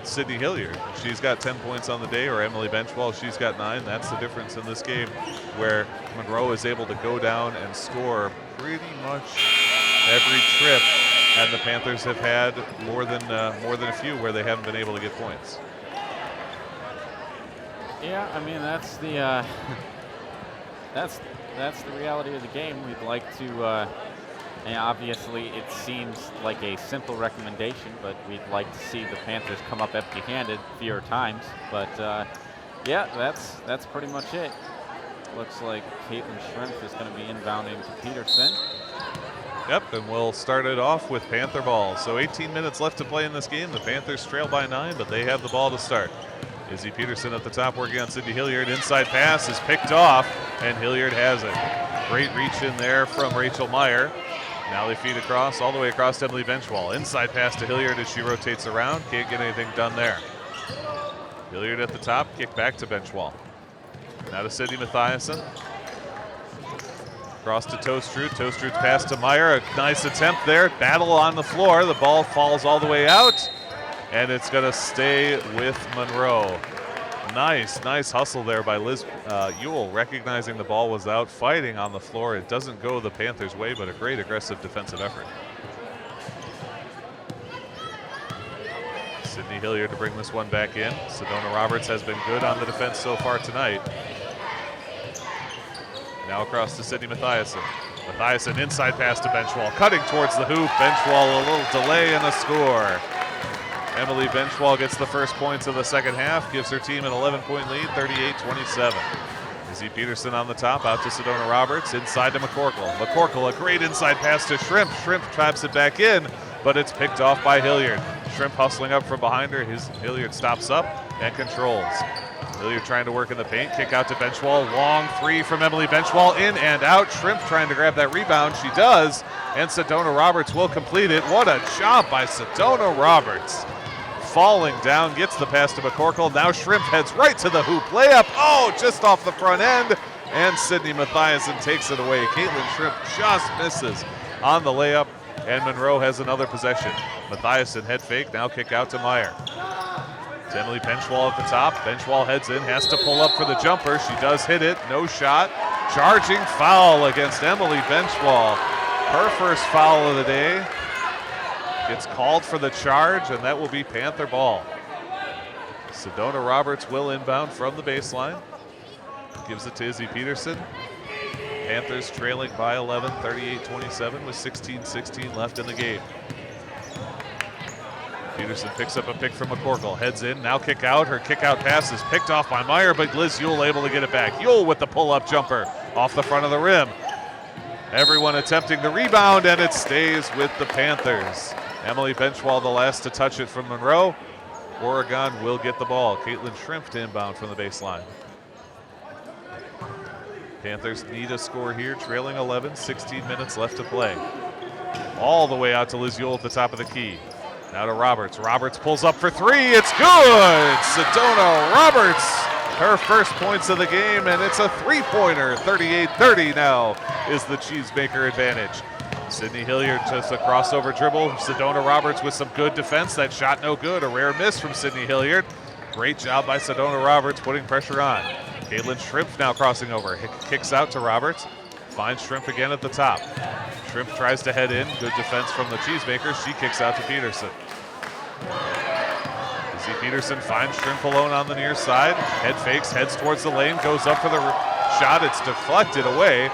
Sydney Hilliard. She's got 10 points on the day, or Emily Benchwell, she's got 9. That's the difference in this game, where Monroe is able to go down and score pretty much every trip, and the Panthers have had more than a few where they haven't been able to get points. Yeah, I mean that's the that's the reality of the game. We'd like to. And obviously, it seems like a simple recommendation, but we'd like to see the Panthers come up empty-handed fewer times. But yeah, that's pretty much it. Looks like Caitlin Shrimp is going to be inbounding to Peterson. Yep, and we'll start it off with Panther ball. So 18 minutes left to play in this game. The Panthers trail by 9, but they have the ball to start. Izzy Peterson at the top working on Sydney Hilliard. Inside pass is picked off, and Hilliard has it. Great reach in there from Rachel Meyer. Now they feed across, all the way across to Emily Benchwall. Inside pass to Hilliard as she rotates around. Can't get anything done there. Hilliard at the top, kick back to Benchwall. Now to Sydney Mathiasen. Cross to Tostrud. Tostrud's pass to Meyer. A nice attempt there. Battle on the floor. The ball falls all the way out, and it's going to stay with Monroe. Nice hustle there by Liz Ewell, recognizing the ball was out, fighting on the floor. It doesn't go the Panthers' way, but a great aggressive defensive effort. Sydney Hilliard to bring this one back in. Sedona Roberts has been good on the defense so far tonight. Now across to Sydney Mathiasen. Mathiasen inside pass to Benchwall, cutting towards the hoop. Benchwall a little delay and a score. Emily Benchwall gets the first points of the second half, gives her team an 11-point lead, 38-27. Izzy Peterson on the top, out to Sedona Roberts, inside to McCorkle. McCorkle, a great inside pass to Shrimp. Shrimp traps it back in, but it's picked off by Hilliard. Shrimp hustling up from behind her. Hilliard stops up and controls. Hilliard trying to work in the paint, kick out to Benchwall. Long three from Emily Benchwall, in and out. Shrimp trying to grab that rebound. She does, and Sedona Roberts will complete it. What a job by Sedona Roberts. Falling down, gets the pass to McCorkle. Now Shrimp heads right to the hoop. Layup, oh, just off the front end. And Sydney Mathiasen takes it away. Caitlin Shrimp just misses on the layup, and Monroe has another possession. Mathiasen head fake, now kick out to Meyer. It's Emily Benchwall at the top. Benchwall heads in, has to pull up for the jumper. She does hit it, no shot. Charging foul against Emily Benchwall. Her first foul of the day. Gets called for the charge, and that will be Panther ball. Sedona Roberts will inbound from the baseline. Gives it to Izzy Peterson. Panthers trailing by 11, 38-27 with 16-16 left in the game. Peterson picks up a pick from McCorkle, heads in, now kick out. Her kick out pass is picked off by Meyer, but Liz Yule able to get it back. Yule with the pull-up jumper off the front of the rim. Everyone attempting the rebound, and it stays with the Panthers. Emily Benchwall the last to touch it from Monroe. Oregon will get the ball. Caitlin Shrimp to inbound from the baseline. Panthers need a score here, trailing 11, 16 minutes left to play. All the way out to Liz Yule at the top of the key. Now to Roberts. Roberts pulls up for three. It's good! Sedona Roberts, her first points of the game, and it's a three-pointer. 38-30 now is the Cheesemaker advantage. Sydney Hilliard just a crossover dribble. Sedona Roberts with some good defense. That shot no good. A rare miss from Sydney Hilliard. Great job by Sedona Roberts putting pressure on. Caitlin Shrimp now crossing over. Kicks out to Roberts. Finds Shrimp again at the top. Shrimp tries to head in. Good defense from the Cheesemakers. She kicks out to Peterson. Izzy Peterson finds Shrimp alone on the near side. Head fakes, heads towards the lane, goes up for the shot. It's deflected away.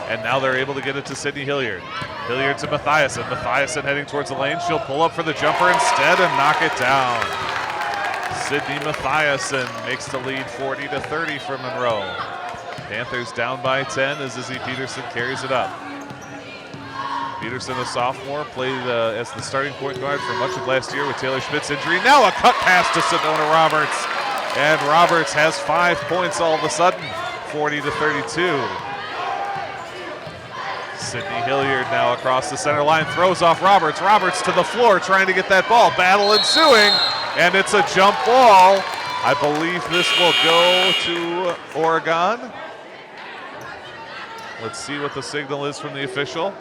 And now they're able to get it to Sydney Hilliard. Hilliard to Mathiasen. Mathiasen heading towards the lane. She'll pull up for the jumper instead and knock it down. Sydney Mathiasen makes the lead 40-30 for Monroe. Panthers down by 10 as Izzy Peterson carries it up. Peterson, a sophomore, played as the starting point guard for much of last year with Taylor Schmidt's injury. Now a cut pass to Sedona Roberts. And Roberts has 5 points all of a sudden, 40-32. Sydney Hilliard now across the center line, throws off Roberts. Roberts to the floor trying to get that ball. Battle ensuing, and it's a jump ball. I believe this will go to Oregon. Let's see what the signal is from the official.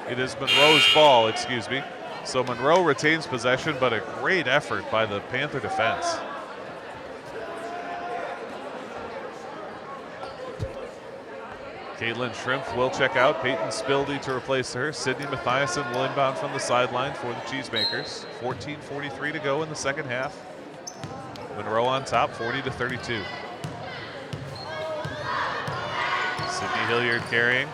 It is Monroe's ball, excuse me. So Monroe retains possession, but a great effort by the Panther defense. Caitlin Shrimp will check out. Peyton Spildy to replace her. Sydney Mathiasen will inbound from the sideline for the Cheesemakers. 14:43 to go in the second half. Monroe on top, 40-32. Sydney Hilliard carrying.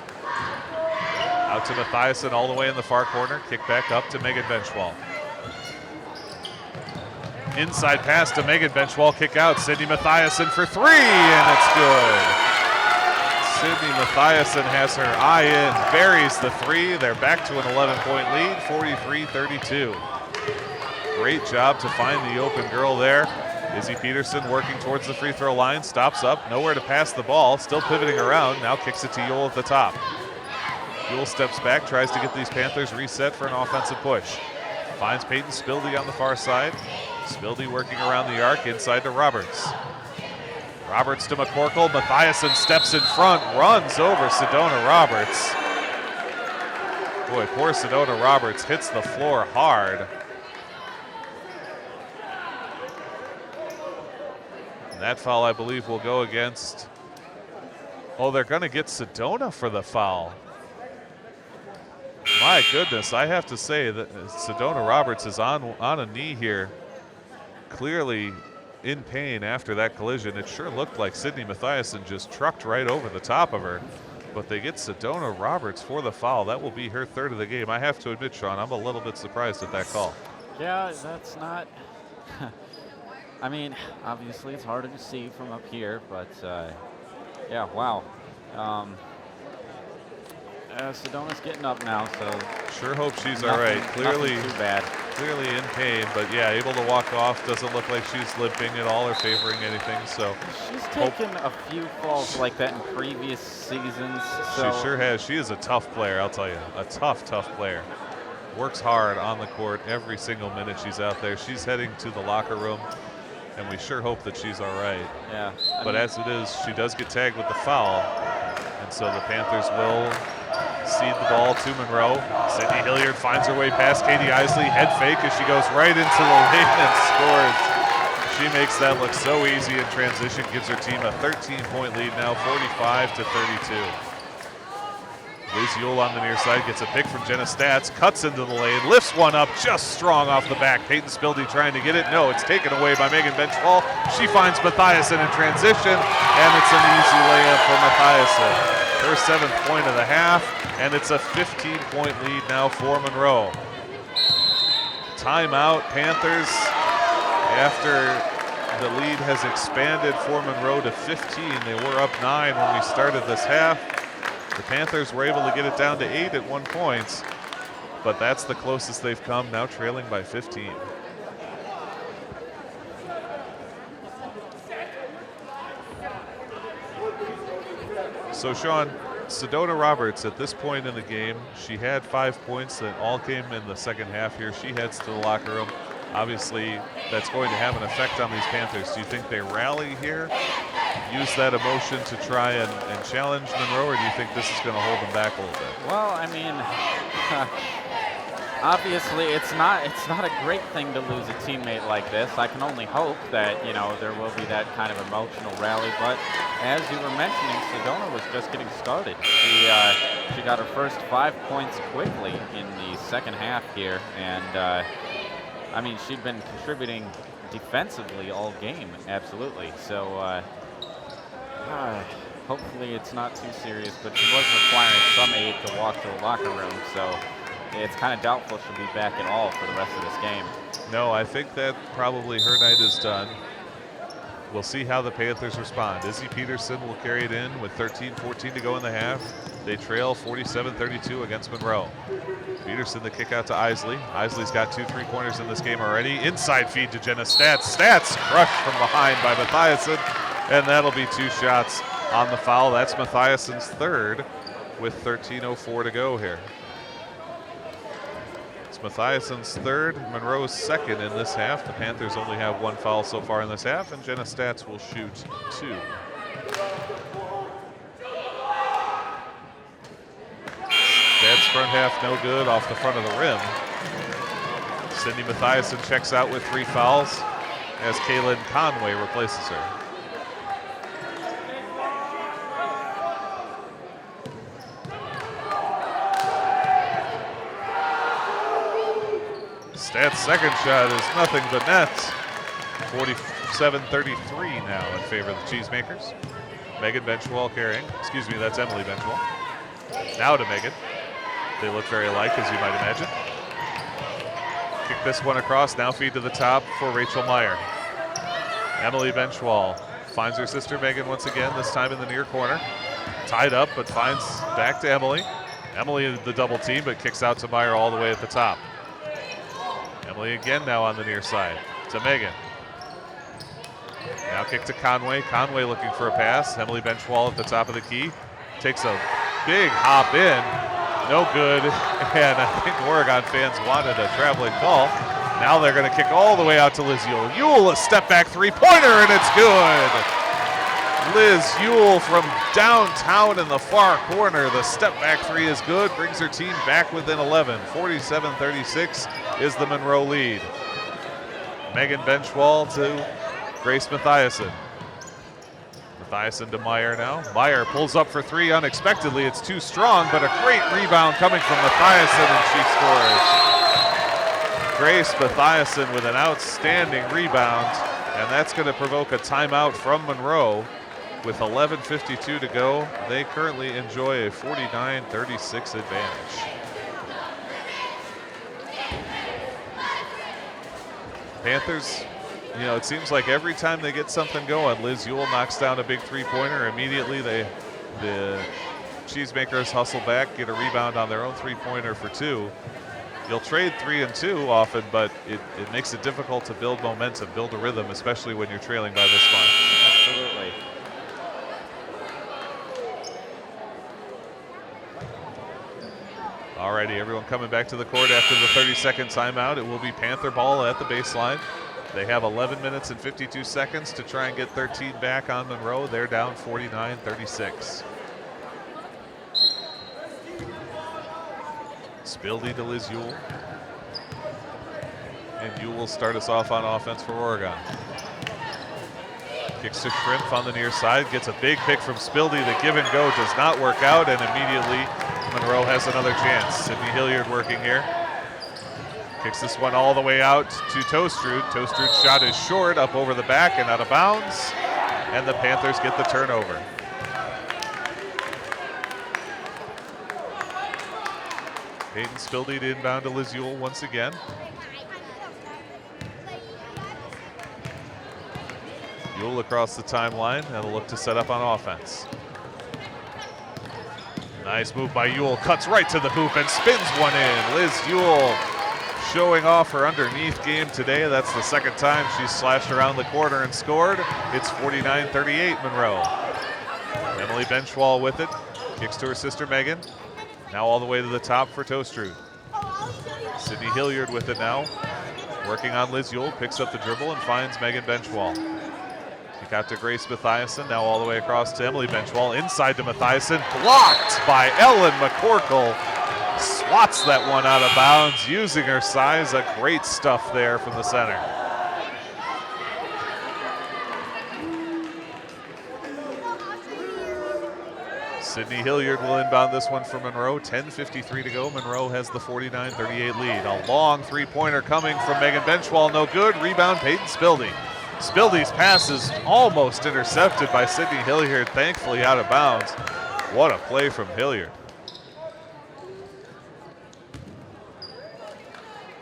Out to Mathiasen all the way in the far corner. Kick back up to Megan Benchwall. Inside pass to Megan Benchwall. Kick out. Sydney Mathiasen for three, and it's good. Sydney Mathiasen has her eye in, buries the three. They're back to an 11-point lead, 43-32. Great job to find the open girl there. Izzy Peterson working towards the free throw line, stops up, nowhere to pass the ball, still pivoting around, now kicks it to Yule at the top. Yule steps back, tries to get these Panthers reset for an offensive push. Finds Peyton Spildy on the far side. Spildy working around the arc, inside to Roberts. Roberts to McCorkle. Mathiasen steps in front, runs over Sedona Roberts. Boy, poor Sedona Roberts hits the floor hard. And that foul, I believe, will go against... Oh, they're going to get Sedona for the foul. My goodness, I have to say that Sedona Roberts is on a knee here, clearly in pain after that collision. It sure looked like Sydney Mathiasen just trucked right over the top of her, but they get Sedona Roberts for the foul. That will be her third of the game. I have to admit, Sean, I'm a little bit surprised at that call. Yeah, that's not, I mean, obviously it's harder to see from up here, but yeah, wow. Sedona's getting up now, so sure hope she's all right. Clearly, too bad. Clearly in pain, but yeah, able to walk off. Doesn't look like she's limping at all or favoring anything. So she's taken a few falls like that in previous seasons. So. She sure has. She is a tough player, I'll tell you. A tough player. Works hard on the court every single minute she's out there. She's heading to the locker room, and we sure hope that she's all right. Yeah. But as it is, she does get tagged with the foul, and so the Panthers will cede the ball to Monroe. Sydney Hilliard finds her way past Katie Isley. Head fake as she goes right into the lane and scores. She makes that look so easy in transition, gives her team a 13-point lead now, 45-32. Liz Yule on the near side gets a pick from Jenna Stats, cuts into the lane, lifts one up just strong off the back. Peyton Spildy trying to get it. No, it's taken away by Megan Benchwall. She finds Mathiasen in transition, and it's an easy layup for Mathiasen. Her 7th point of the half, and it's a 15-point lead now for Monroe. Timeout, Panthers, after the lead has expanded for Monroe to 15. They were up 9 when we started this half. The Panthers were able to get it down to 8 at one point, but that's the closest they've come, now trailing by 15. So Sean, Sedona Roberts at this point in the game, she had 5 points that all came in the second half here. She heads to the locker room. Obviously, that's going to have an effect on these Panthers. Do you think they rally here, use that emotion to try and challenge Monroe, or do you think this is going to hold them back a little bit? Well, I mean, obviously it's not a great thing to lose a teammate like this. I can only hope that, you know, there will be that kind of emotional rally. But as you were mentioning, Sedona was just getting started. She got her first 5 points quickly in the second half here, and I mean, she'd been contributing defensively all game, absolutely. So hopefully it's not too serious, but she was requiring some aid to walk to the locker room, so it's kind of doubtful she'll be back at all for the rest of this game. No, I think that probably her night is done. We'll see how the Panthers respond. Izzy Peterson will carry it in with 13-14 to go in the half. They trail 47-32 against Monroe. Peterson the kick out to Isley. Isley's got 2 3-pointers in this game already. Inside feed to Jenna Stats. Stats crushed from behind by Mathiasen, and that'll be 2 shots on the foul. That's Mathiasen's third with 13:04 to go here. It's Mathiasen's third, Monroe's second in this half. The Panthers only have 1 foul so far in this half, and Jenna Stats will shoot 2. Stats front half no good off the front of the rim. Sydney Mathiasen checks out with 3 fouls as Kaylin Conway replaces her. Stats' second shot is nothing but net. 47-33 now in favor of the Cheesemakers. Megan Benchwall carrying. Excuse me, that's Emily Benchwall. Now to Megan. They look very alike, as you might imagine. Kick this one across, now feed to the top for Rachel Meyer. Emily Benchwall finds her sister Megan once again, this time in the near corner. Tied up, but finds back to Emily. Emily the double team, but kicks out to Meyer all the way at the top. Emily again now on the near side to Megan. Now kick to Conway. Conway looking for a pass. Emily Benchwall at the top of the key. Takes a big hop in. No good. And I think Oregon fans wanted a traveling call. Now they're going to kick all the way out to Liz Yule. Yule, a step back 3-pointer, and it's good. Liz Yule from downtown in the far corner. The step back 3 is good. Brings her team back within 11. 47-36 is the Monroe lead. Megan Benchwall to Grace Mathiasen. Mathiasen to Meyer now. Meyer pulls up for three unexpectedly. It's too strong, but a great rebound coming from Mathiasen, and she scores. Grace Mathiasen with an outstanding rebound, and that's going to provoke a timeout from Monroe. With 11:52 to go, they currently enjoy a 49-36 advantage. Panthers, you know, it seems like every time they get something going, Liz Ewell knocks down a big three-pointer. Immediately, the Cheesemakers hustle back, get a rebound on their own three-pointer for two. You'll trade 3 and 2 often, but it makes it difficult to build momentum, build a rhythm, especially when you're trailing by this much. Absolutely. Alrighty, everyone coming back to the court after the 30-second timeout. It will be Panther ball at the baseline. They have 11 minutes and 52 seconds to try and get 13 back on Monroe. They're down 49-36. Spildy to Liz Ewell. And Ewell will start us off on offense for Oregon. Kicks to Shrimp on the near side, gets a big pick from Spildy. The give and go does not work out, and immediately Monroe has another chance. Sydney Hilliard working here. Kicks this one all the way out to Tostrud. Tostrud's shot is short, up over the back and out of bounds, and the Panthers get the turnover. Peyton Spildy to inbound to Liz Ewell once again. Ewell across the timeline, and a look to set up on offense. Nice move by Ewell, cuts right to the hoop and spins one in. Liz Ewell showing off her underneath game today. That's the second time she's slashed around the corner and scored. It's 49-38 Monroe. Emily Benchwall with it, kicks to her sister Megan. Now all the way to the top for Tostrud. Sydney Hilliard with it now. Working on Liz Ewell, picks up the dribble and finds Megan Benchwall. Kick out to Grace Mathiasen, now all the way across to Emily Benchwall. Inside to Mathiasen, blocked by Ellen McCorkle. Swats that one out of bounds, using her size. A great stuff there from the center. Sydney Hilliard will inbound this one for Monroe. 10:53 to go. Monroe has the 49-38 lead. A long three-pointer coming from Megan Benchwall. No good. Rebound, Peyton Spildy. Spildy's pass is almost intercepted by Sydney Hilliard, thankfully out of bounds. What a play from Hilliard.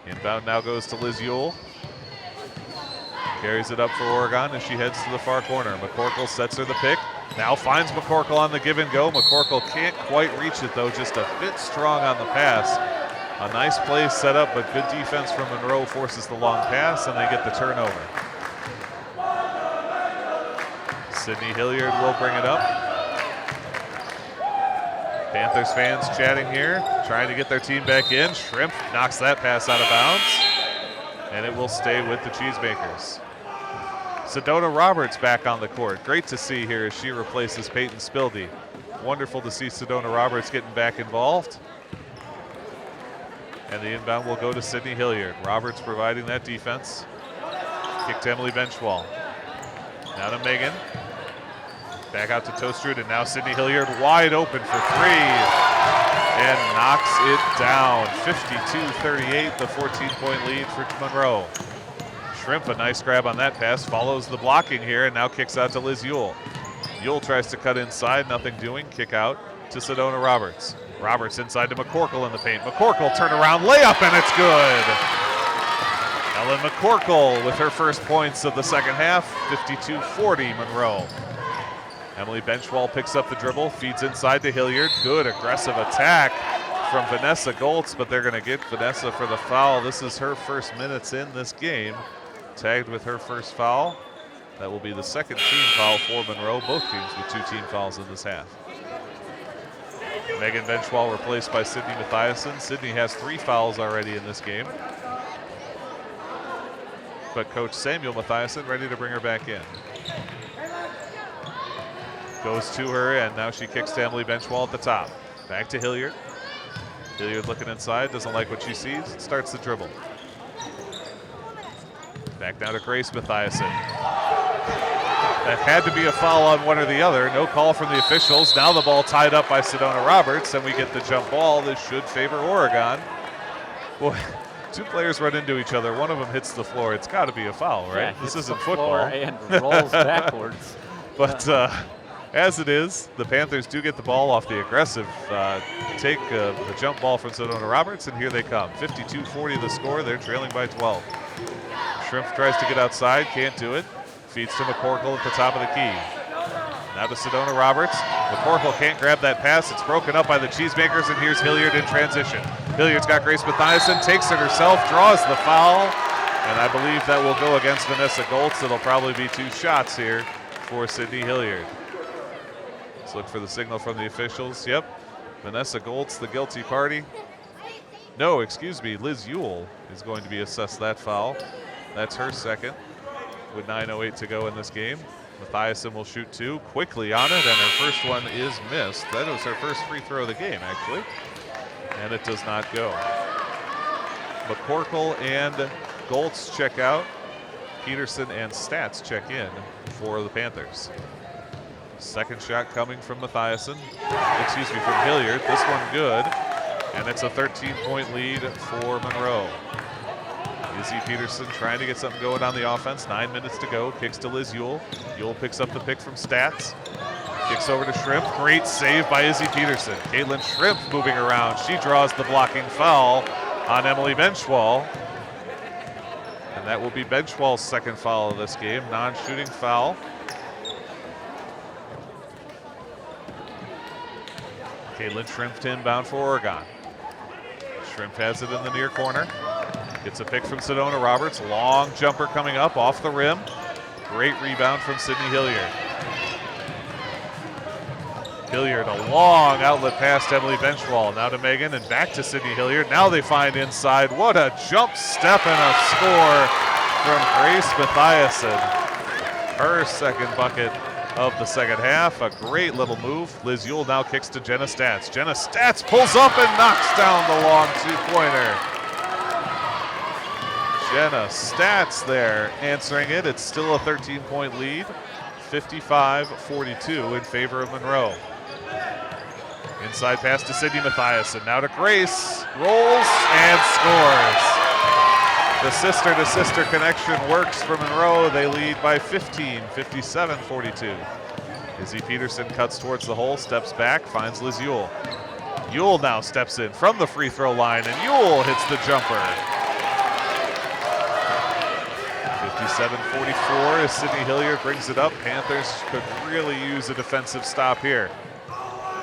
Inbound now goes to Liz Ewell. Carries it up for Oregon as she heads to the far corner. McCorkle sets her the pick. Now finds McCorkle on the give and go. McCorkle can't quite reach it though, just a bit strong on the pass. A nice play set up, but good defense from Monroe forces the long pass, and they get the turnover. Sydney Hilliard will bring it up. Panthers fans chatting here, trying to get their team back in. Shrimp knocks that pass out of bounds, and it will stay with the Cheesemakers. Sedona Roberts back on the court. Great to see here as she replaces Peyton Spildy. Wonderful to see Sedona Roberts getting back involved. And the inbound will go to Sydney Hilliard. Roberts providing that defense. Kick to Emily Benchwall. Now to Megan. Back out to Tostrud, and now Sydney Hilliard wide open for three. And knocks it down. 52-38, the 14-point lead for Monroe. Shrimp, a nice grab on that pass, follows the blocking here, and now kicks out to Liz Ewell. Ewell tries to cut inside, nothing doing. Kick out to Sedona Roberts. Roberts inside to McCorkle in the paint. McCorkle turnaround layup, and it's good. Ellen McCorkle with her first points of the second half. 52-40 Monroe. Emily Benchwall picks up the dribble, feeds inside to Hilliard. Good aggressive attack from Vanessa Goltz, but they're going to get Vanessa for the foul. This is her first minutes in this game. Tagged with her first foul. That will be the second team foul for Monroe. Both teams with 2 team fouls in this half. Megan Benchwall replaced by Sydney Mathiasen. Sydney has 3 fouls already in this game. But Coach Samuel Mathiasen ready to bring her back in. Goes to her, and now she kicks to Emily Benchwall at the top. Back to Hilliard. Hilliard looking inside, doesn't like what she sees, starts the dribble. Back down to Grace Mathiasen. That had to be a foul on one or the other. No call from the officials. Now the ball tied up by Sedona Roberts, and we get the jump ball. This should favor Oregon. Boy, two players run into each other. One of them hits the floor. It's got to be a foul, right? Yeah, this hits isn't the football. floor and rolls backwards. But as it is, the Panthers do get the ball off the aggressive take the jump ball from Sedona Roberts, and here they come. 52-40 the score. They're trailing by 12. Shrimp tries to get outside, can't do it. Feeds to McCorkle at the top of the key. Now to Sedona Roberts. McCorkle can't grab that pass. It's broken up by the Cheesemakers, and here's Hilliard in transition. Hilliard's got Grace Mathiasen, takes it herself, draws the foul, and I believe that will go against Vanessa Goltz. It'll probably be 2 shots here for Sydney Hilliard. Let's look for the signal from the officials. Yep, Vanessa Goltz, the guilty party. No, excuse me, Liz Ewell is going to be assessed that foul. That's her second with 9:08 to go in this game. Mathiasen will shoot 2 quickly on it, and her first one is missed. That was her first free throw of the game, actually, and it does not go. McCorkle and Goltz check out. Peterson and Stats check in for the Panthers. Second shot coming from Mathiasen. Excuse me, from Hilliard. This one good, and it's a 13-point lead for Monroe. Izzy Peterson trying to get something going on the offense. 9 minutes to go. Kicks to Liz Ewell. Ewell picks up the pick from Stats. Kicks over to Shrimp. Great save by Izzy Peterson. Caitlin Shrimp moving around. She draws the blocking foul on Emily Benchwall. And that will be Benchwall's second foul of this game. Non-shooting foul. Caitlin Shrimp to inbound for Oregon. Shrimp has it in the near corner. Gets a pick from Sedona Roberts. Long jumper coming up off the rim. Great rebound from Sydney Hilliard. Hilliard, a long outlet pass to Emily Benchwall. Now to Megan and back to Sydney Hilliard. Now they find inside. What a jump step and a score from Grace Mathiasen. Her second bucket of the second half. A great little move. Liz Ewell now kicks to Jenna Stats. Jenna Stats pulls up and knocks down the long 2-pointer. Jenna Stats there answering it. It's still a 13-point lead. 55-42 in favor of Monroe. Inside pass to Sydney Mathiasen. Now to Grace. Rolls and scores. The sister-to-sister connection works for Monroe. They lead by 15, 57-42. Izzy Peterson cuts towards the hole, steps back, finds Liz Ewell. Ewell now steps in from the free throw line, and Ewell hits the jumper. 57-44 as Sydney Hilliard brings it up. Panthers could really use a defensive stop here.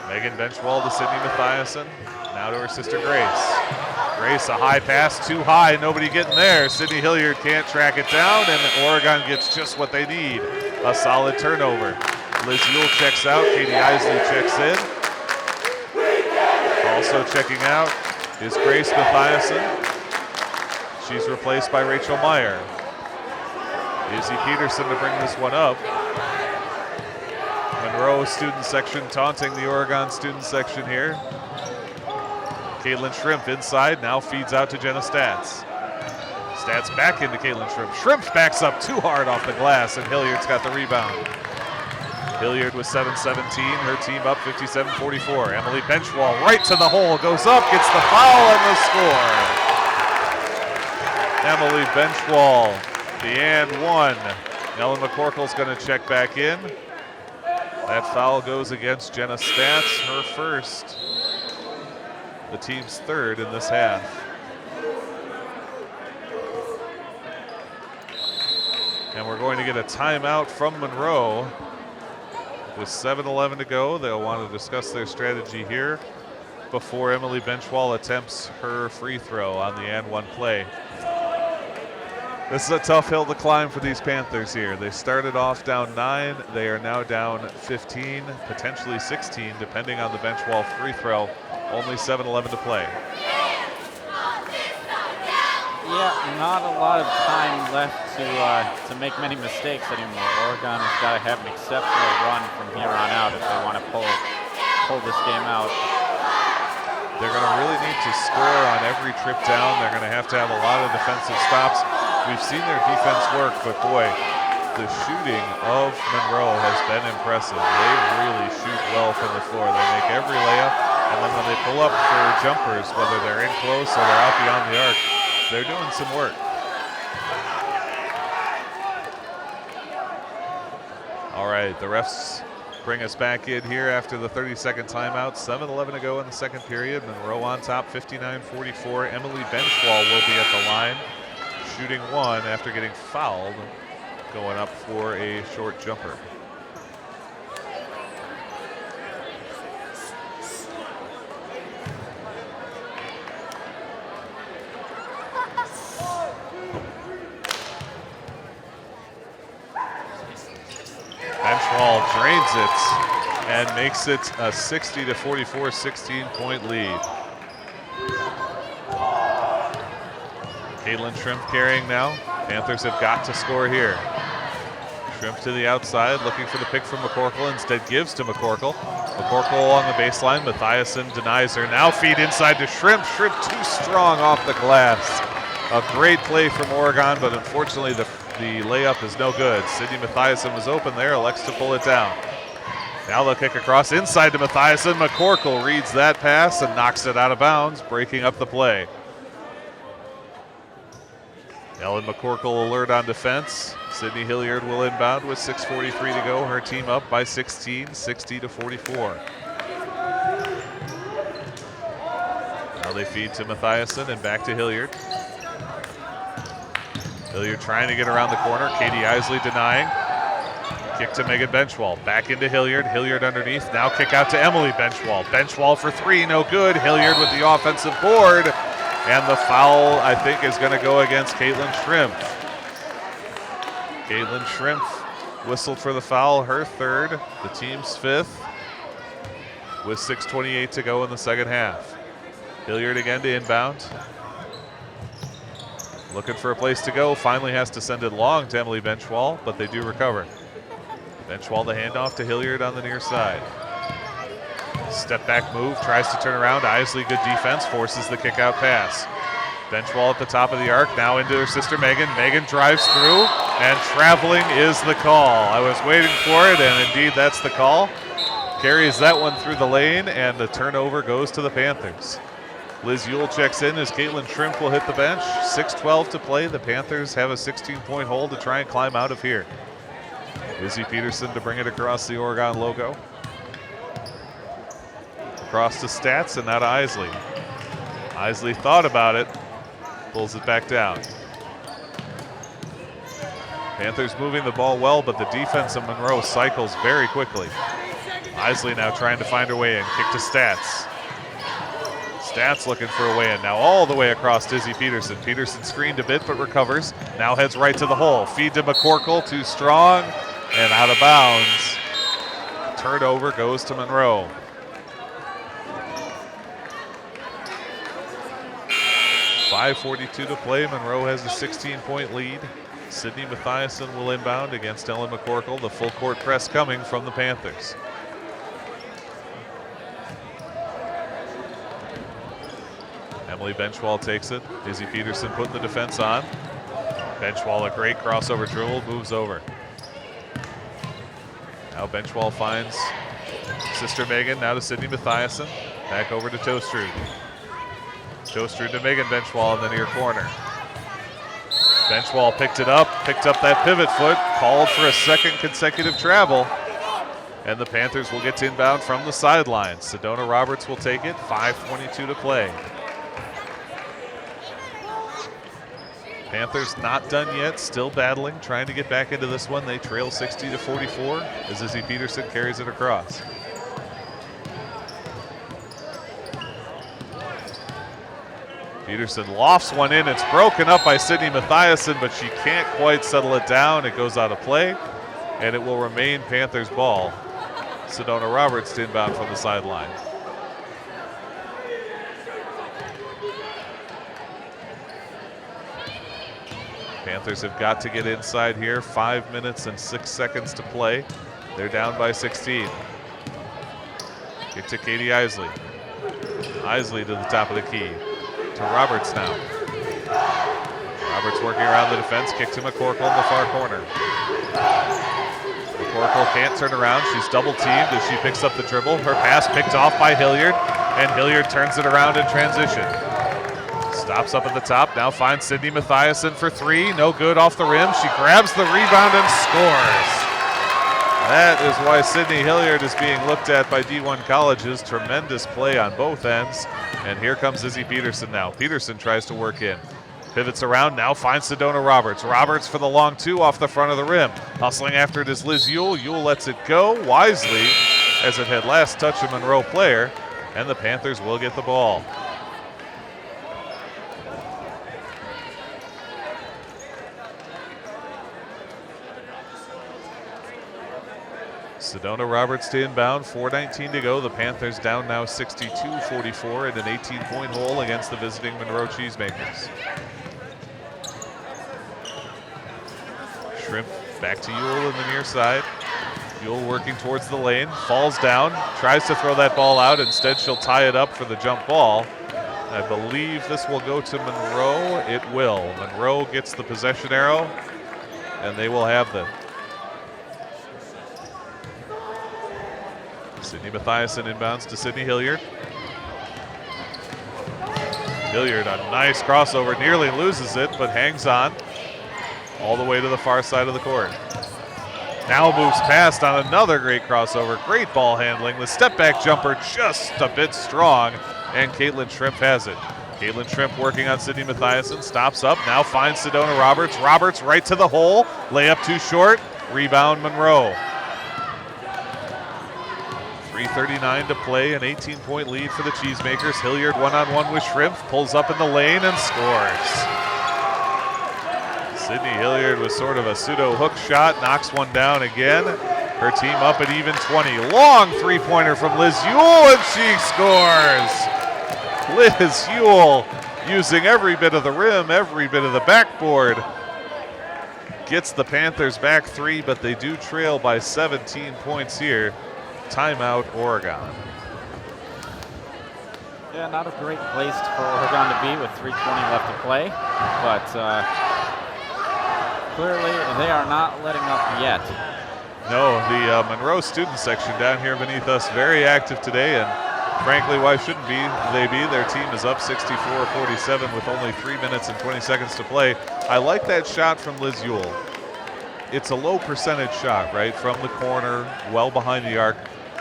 Megan Benchwall to Sydney Mathiasen. Now to her sister Grace. Grace, a high pass, too high, nobody getting there. Sydney Hilliard can't track it down, and Oregon gets just what they need, a solid turnover. Liz Ewell checks out, Katie Isley checks in. Also checking out is Grace Mathiasen. She's replaced by Rachel Meyer. Izzy Peterson to bring this one up. Monroe student section taunting the Oregon student section here. Caitlin Shrimp inside, now feeds out to Jenna Stats. Stats back into Caitlin Shrimp. Shrimp backs up too hard off the glass, and Hilliard's got the rebound. Hilliard with 7-17, her team up 57-44. Emily Benchwall right to the hole, goes up, gets the foul and the score. Emily Benchwall, the and one. Ellen McCorkle's gonna check back in. That foul goes against Jenna Stats, her first. The team's third in this half. And we're going to get a timeout from Monroe. With 7:11 to go, they'll want to discuss their strategy here before Emily Benchwall attempts her free throw on the and one play. This is a tough hill to climb for these Panthers here. They started off down 9. They are now down 15, potentially 16, depending on the Benchwall free throw. Only 7:11 to play. Yeah, not a lot of time left to make many mistakes anymore. Oregon has got to have an exceptional run from here on out if they want to pull this game out. They're going to really need to score on every trip down. They're going to have a lot of defensive stops. We've seen their defense work, but boy, the shooting of Monroe has been impressive. They really shoot well from the floor. They make every layup, and then when they pull up for jumpers, whether they're in close or they're out beyond the arc, they're doing some work. All right, the refs bring us back in here after the 30-second timeout. 7:11 to go in the second period. Monroe on top, 59-44. Emily Benchwall will be at the line, shooting one after getting fouled, going up for a short jumper. Benchwall drains it and makes it a 60-44 16-point lead. Caitlin Shrimp carrying now. Panthers have got to score here. Shrimp to the outside, looking for the pick from McCorkle. Instead gives to McCorkle. McCorkle along the baseline. Mathiasen denies her. Now feed inside to Shrimp. Shrimp too strong off the glass. A great play from Oregon, but unfortunately the layup is no good. Sydney Mathiasen was open there, elects to pull it down. Now they'll kick across inside to Mathiasen. McCorkle reads that pass and knocks it out of bounds, breaking up the play. Ellen McCorkle alert on defense. Sydney Hilliard will inbound with 6:43 to go. Her team up by 16, 60-44. Now they feed to Mathiasen and back to Hilliard. Hilliard trying to get around the corner. Katie Isley denying. Kick to Megan Benchwall. Back into Hilliard. Hilliard underneath. Now kick out to Emily Benchwall. Benchwall for three. No good. Hilliard with the offensive board. And the foul, I think, is going to go against Caitlin Shrimp. Caitlin Shrimp whistled for the foul, her third, the team's fifth, with 6:28 to go in the second half. Hilliard again to inbound. Looking for a place to go, finally has to send it long to Emily Benchwall, but they do recover. Benchwall the handoff to Hilliard on the near side. Step back move, tries to turn around. Isley, good defense, forces the kick out pass. Benchwall at the top of the arc, now into her sister Megan. Megan drives through, and traveling is the call. I was waiting for it, and indeed that's the call. Carries that one through the lane, and the turnover goes to the Panthers. Liz Ewell checks in as Caitlin Shrimp will hit the bench. 6:12 to play. The Panthers have a 16-point hold to try and climb out of here. Izzy Peterson to bring it across the Oregon logo. Across to Stats and now to Isley. Isley thought about it, pulls it back down. Panthers moving the ball well, but the defense of Monroe cycles very quickly. Isley now trying to find her way in. Kick to Stats. Stats looking for a way in. Now all the way across to Izzy Peterson. Peterson screened a bit but recovers. Now heads right to the hole. Feed to McCorkle, too strong and out of bounds. Turnover goes to Monroe. .542 to play. Monroe has a 16-point lead. Sydney Mathiasen will inbound against Ellen McCorkle. The full court press coming from the Panthers. Emily Benchwall takes it. Izzy Peterson putting the defense on. Benchwall, a great crossover dribble, moves over. Now Benchwall finds sister Megan, now to Sydney Mathiasen. Back over to Toastrud. Toastrud to Megan Benchwall in the near corner. Benchwall picked up that pivot foot, called for a second consecutive travel. And the Panthers will get to inbound from the sidelines. Sedona Roberts will take it, 5:22 to play. Panthers not done yet, still battling, trying to get back into this one. They trail 60-44 as Izzy Peterson carries it across. Peterson lofts one in. It's broken up by Sydney Mathiasen, but she can't quite settle it down. It goes out of play, and it will remain Panthers ball. Sedona Roberts to inbound from the sideline. Panthers have got to get inside here. 5 minutes and 6 seconds to play. They're down by 16. Get to Katie Isley. Isley to the top of the key. To Roberts now. Roberts working around the defense, kick to McCorkle in the far corner. McCorkle can't turn around. She's double teamed as she picks up the dribble. Her pass picked off by Hilliard, and Hilliard turns it around in transition. Stops up at the top, now finds Sydney Mathiasen for three. No good off the rim. She grabs the rebound and scores. That is why Sydney Hilliard is being looked at by D1 colleges. Tremendous play on both ends. And here comes Izzy Peterson now. Peterson tries to work in. Pivots around, now finds Sedona Roberts. Roberts for the long two off the front of the rim. Hustling after it is Liz Yule. Yule lets it go wisely as it had last touch a Monroe player. And the Panthers will get the ball. Sedona Roberts to inbound, 4:19 to go. The Panthers down now 62-44 in an 18-point hole against the visiting Monroe Cheesemakers. Shrimp back to Yule in the near side. Yule working towards the lane, falls down, tries to throw that ball out. Instead, she'll tie it up for the jump ball. I believe this will go to Monroe. It will. Monroe gets the possession arrow, and they will have the Sydney Mathiasen inbounds to Sydney Hilliard. Hilliard, a nice crossover, nearly loses it, but hangs on all the way to the far side of the court. Now moves past on another great crossover, great ball handling. The step back jumper just a bit strong, and Caitlin Shrimp has it. Caitlin Shrimp working on Sydney Mathiasen, stops up, now finds Sedona Roberts. Roberts right to the hole, layup too short, rebound Monroe. 3:39 to play, an 18-point lead for the Cheesemakers. Hilliard one-on-one with Shrimp, pulls up in the lane and scores. Sydney Hilliard with sort of a pseudo hook shot, knocks one down again. Her team up at even 20. Long three-pointer from Liz Yule, and she scores. Liz Yule using every bit of the rim, every bit of the backboard. Gets the Panthers back three, but they do trail by 17 points here. Timeout, Oregon. Yeah, not a great place for Oregon to be with 3:20 left to play, but clearly they are not letting up yet. No, the Monroe student section down here beneath us, very active today, and frankly, why shouldn't they be? Their team is up 64-47 with only 3 minutes and 20 seconds to play. I like that shot from Liz Yule. It's a low percentage shot, right, from the corner, well behind the arc.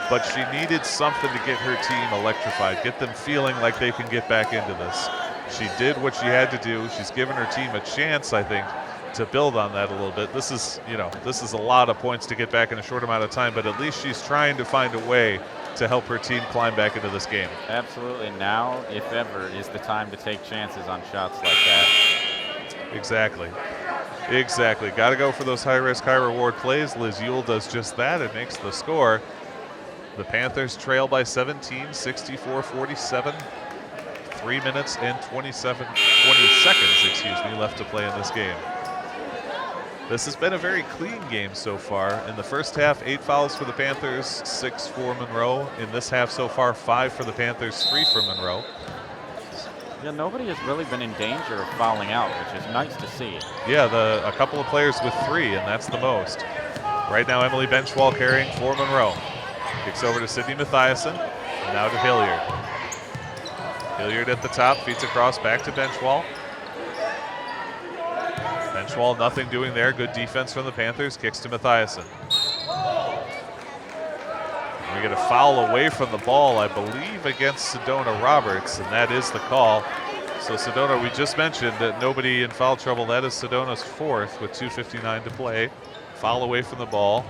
But she needed something to get her team electrified, get them feeling like they can get back into this. She did what she had to do. She's given her team a chance, I think, to build on that a little bit. This is a lot of points to get back in a short amount of time, but at least she's trying to find a way to help her team climb back into this game. Absolutely. Now, if ever, is the time to take chances on shots like that. Exactly. Got to go for those high-risk, high-reward plays. Liz Yule does just that and makes the score. The Panthers trail by 17, 64-47. 3 minutes and 20 seconds left to play in this game. This has been a very clean game so far. In the first half, 8 fouls for the Panthers, 6 for Monroe. In this half so far, 5 for the Panthers, 3 for Monroe. Yeah, nobody has really been in danger of fouling out, which is nice to see. Yeah, a couple of players with 3, and that's the most. Right now, Emily Benchwall carrying for Monroe. Kicks over to Sydney Mathiasen, and now to Hilliard. Hilliard at the top, feeds across back to Benchwall. Benchwall, nothing doing there. Good defense from the Panthers. Kicks to Mathiasen. We get a foul away from the ball, I believe, against Sedona Roberts, and that is the call. So Sedona, we just mentioned that nobody in foul trouble. That is Sedona's 4th with 2:59 to play. Foul away from the ball.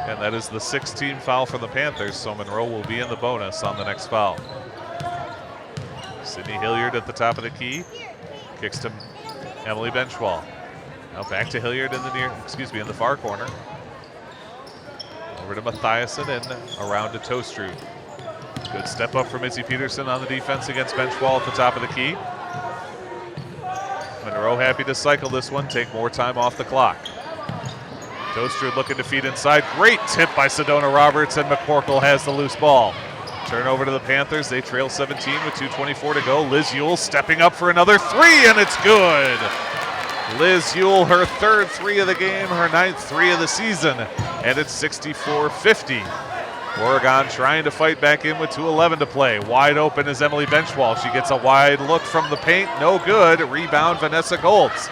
And that is the 16th foul for the Panthers, so Monroe will be in the bonus on the next foul. Sydney Hilliard at the top of the key. Kicks to Emily Benchwall. Now back to Hilliard in the far corner. Over to Mathiasen and around to Tostrud. Good step up from Izzy Peterson on the defense against Benchwall at the top of the key. Monroe happy to cycle this one, take more time off the clock. Tostrud looking to feed inside. Great tip by Sedona Roberts, and McCorkle has the loose ball. Turnover to the Panthers. They trail 17 with 2:24 to go. Liz Yule stepping up for another 3, and it's good. Liz Yule, her third three of the game, her ninth three of the season, and it's 64-50. Oregon trying to fight back in with 2:11 to play. Wide open is Emily Benchwall. She gets a wide look from the paint, no good. Rebound, Vanessa Goltz.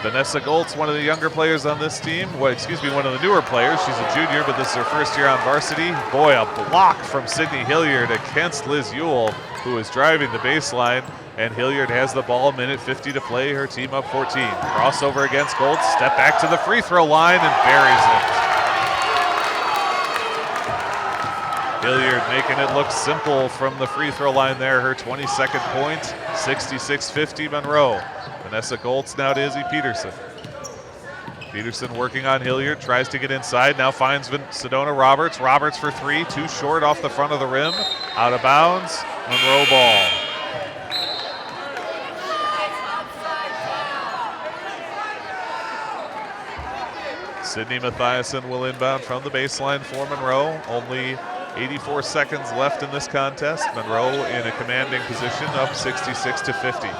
Vanessa Goltz, one of the younger players on this team. Well, excuse me, one of the newer players. She's a junior, but this is her first year on varsity. Boy, a block from Sydney Hilliard against Liz Yule, who is driving the baseline. And Hilliard has the ball, minute 50 to play, her team up 14. Crossover against Goltz, step back to the free throw line and buries it. Hilliard making it look simple from the free throw line there, her 22nd point, 66-50 Monroe. Vanessa Goltz now to Izzy Peterson. Peterson working on Hilliard, tries to get inside, now finds Sedona Roberts. Roberts for three, too short off the front of the rim, out of bounds, Monroe ball. Sydney Mathiasen will inbound from the baseline for Monroe. Only 84 seconds left in this contest. Monroe in a commanding position, up 66-50.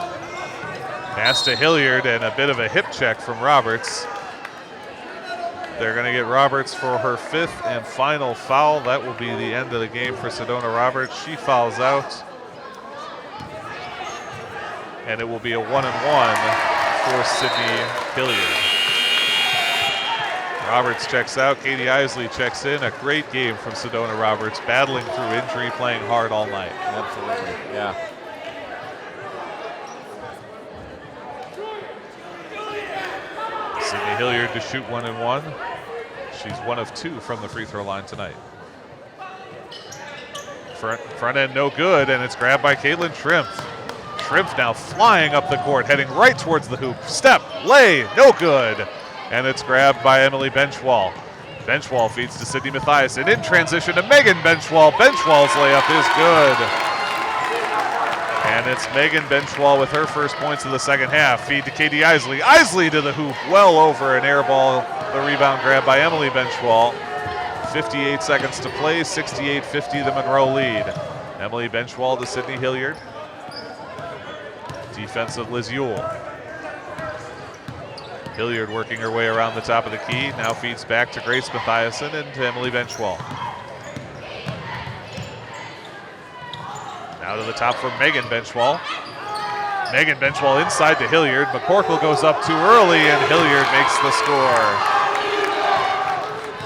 Pass to Hilliard and a bit of a hip check from Roberts. They're going to get Roberts for her fifth and final foul. That will be the end of the game for Sedona Roberts. She fouls out. And it will be a 1-and-1 for Sydney Hilliard. Roberts checks out, Katie Isley checks in. A great game from Sedona Roberts, battling through injury, playing hard all night. Absolutely, yeah. Sydney Hilliard to shoot 1-and-1. She's 1 of 2 from the free throw line tonight. Front end no good, and it's grabbed by Caitlin Shrimp. Shrimp now flying up the court, heading right towards the hoop. Step, lay, no good. And it's grabbed by Emily Benchwall. Benchwall feeds to Sydney Mathiasen. In transition to Megan Benchwall. Benchwall's layup is good. And it's Megan Benchwall with her first points of the second half. Feed to Katie Isley. Isley to the hoop, well over an air ball. The rebound grab by Emily Benchwall. 58 seconds to play, 68-50 the Monroe lead. Emily Benchwall to Sydney Hilliard. Defensive Liz Yule. Hilliard working her way around the top of the key. Now feeds back to Grace Mathiasen and to Emily Benchwall. Now to the top for Megan Benchwall. Megan Benchwall inside to Hilliard. McCorkle goes up too early and Hilliard makes the score.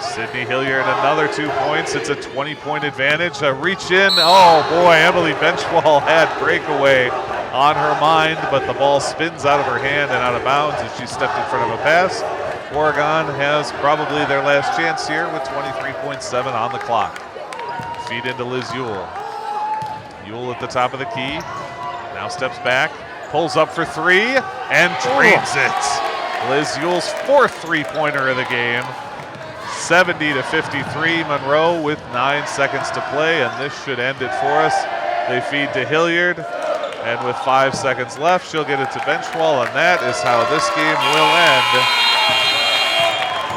Sydney Hilliard another 2 points. It's a 20-point advantage. A reach in. Oh boy, Emily Benchwall had breakaway on her mind, but the ball spins out of her hand and out of bounds as she stepped in front of a pass. Oregon has probably their last chance here with 23.7 on the clock. Feed into Liz Yule. Yule at the top of the key. Now steps back, pulls up for three, and drains it. Liz Yule's fourth three-pointer of the game. 70-53, Monroe with 9 seconds to play, and this should end it for us. They feed to Hilliard. And with 5 seconds left, she'll get it to Benchwall, and that is how this game will end.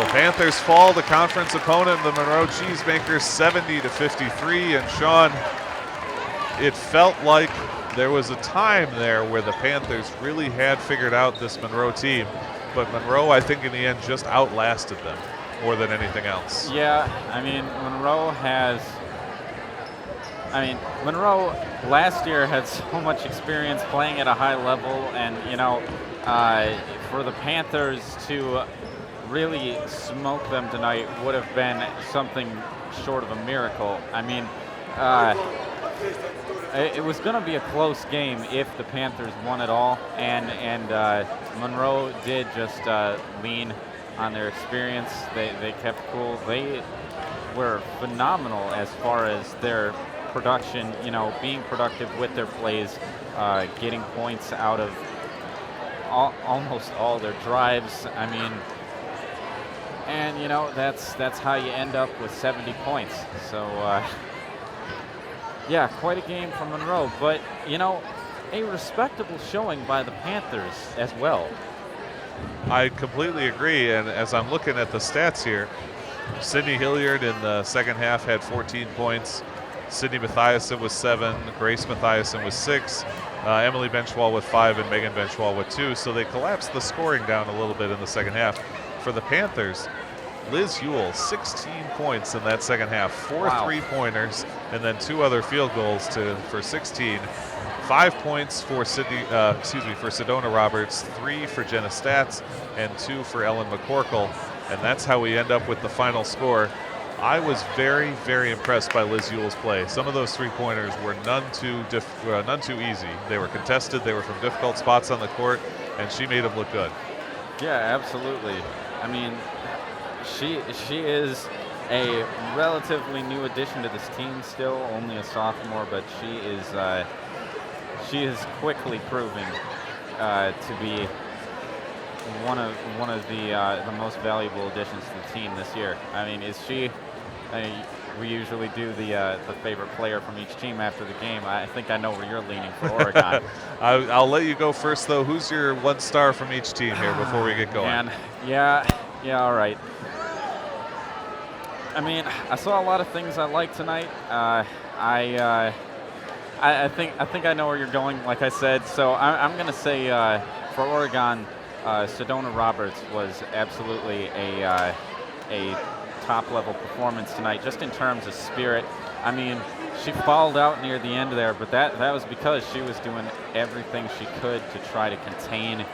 The Panthers fall to conference opponent, the Monroe Cheesemakers, 70-53. And Sean, it felt like there was a time there where the Panthers really had figured out this Monroe team, but Monroe, I think in the end, just outlasted them more than anything else. Yeah, Monroe last year had so much experience playing at a high level, and for the Panthers to really smoke them tonight would have been something short of a miracle. I mean, it was going to be a close game if the Panthers won it all, and Monroe did just lean on their experience. They kept cool. They were phenomenal as far as their production, being productive with their plays, getting points out of almost all their drives. I mean, and that's how you end up with 70 points. So yeah, quite a game from Monroe, but a respectable showing by the Panthers as well. I completely agree, and as I'm looking at the stats here, Sydney Hilliard in the second half had 14 points. Sydney Mathiasen with 7, Grace Mathiasen with 6, Emily Benchwall with 5, and Megan Benchwall with 2. So they collapsed the scoring down a little bit in the second half. For the Panthers, Liz Ewell, 16 points in that second half, 4 3-pointers, and then 2 other field goals for 16. 5 points for Sedona Roberts, 3 for Jenna Statz, and 2 for Ellen McCorkle. And that's how we end up with the final score. I was very, very impressed by Liz Ewell's play. Some of those 3-pointers were none too easy. They were contested, they were from difficult spots on the court, and she made them look good. Yeah, absolutely. I mean, she is a relatively new addition to this team still, only a sophomore, but she is quickly proving to be one of the most valuable additions to the team this year. I mean, we usually do the favorite player from each team after the game. I think I know where you're leaning for Oregon. I'll let you go first, though. Who's your 1 star from each team here before we get going? Man, yeah, all right. I mean, I saw a lot of things I liked tonight. I think I know where you're going, like I said. So I'm going to say for Oregon, Sedona Roberts was absolutely a top-level performance tonight, just in terms of spirit. I mean, she fouled out near the end there, but that was because she was doing everything she could to try to contain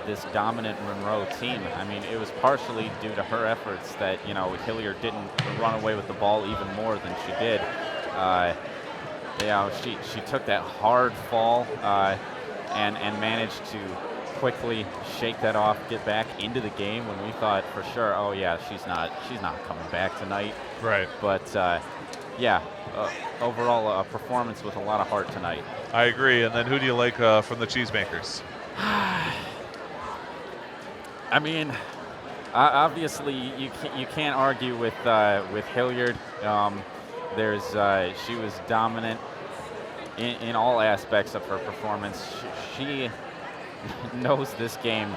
this dominant Monroe team. I mean, it was partially due to her efforts that, Hilliard didn't run away with the ball even more than she did. She took that hard fall and managed to quickly shake that off, get back into the game when we thought for sure, oh yeah, she's not coming back tonight. Right. But overall a performance with a lot of heart tonight. I agree. And then who do you like from the Cheesemakers? I mean, obviously you can't argue with Hilliard. She was dominant in all aspects of her performance. She knows this game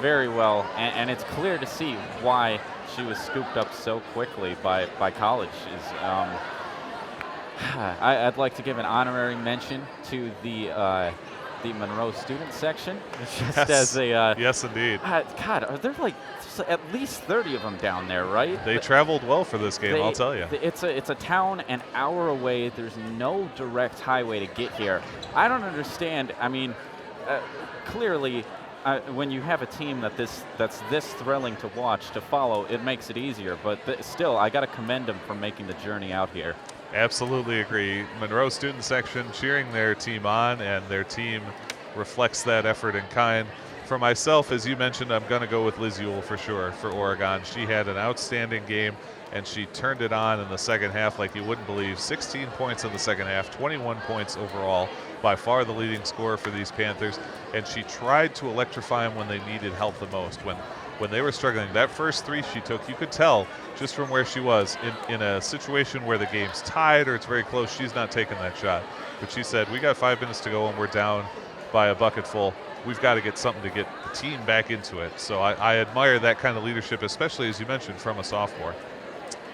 very well, and it's clear to see why she was scooped up so quickly by college. I'd like to give an honorary mention to the Monroe student section, just as a yes, indeed. God, are there like at least 30 of them down there, right? They traveled well for this game, I'll tell you. It's a town an hour away. There's no direct highway to get here. I don't understand. I mean, clearly, when you have a team that's this thrilling to watch, to follow, it makes it easier. But still, I got to commend them for making the journey out here. Absolutely agree. Monroe student section cheering their team on, and their team reflects that effort in kind. For myself, as you mentioned, I'm going to go with Liz Ewell for sure for Oregon. She had an outstanding game, and she turned it on in the second half like you wouldn't believe. 16 points in the second half, 21 points overall, by far the leading scorer for these Panthers, and she tried to electrify them when they needed help the most. When they were struggling, that first 3 she took, you could tell just from where she was in a situation where the game's tied or it's very close, she's not taking that shot. But she said, we got 5 minutes to go and we're down by a bucket full. We've got to get something to get the team back into it. So I admire that kind of leadership, especially, as you mentioned, from a sophomore.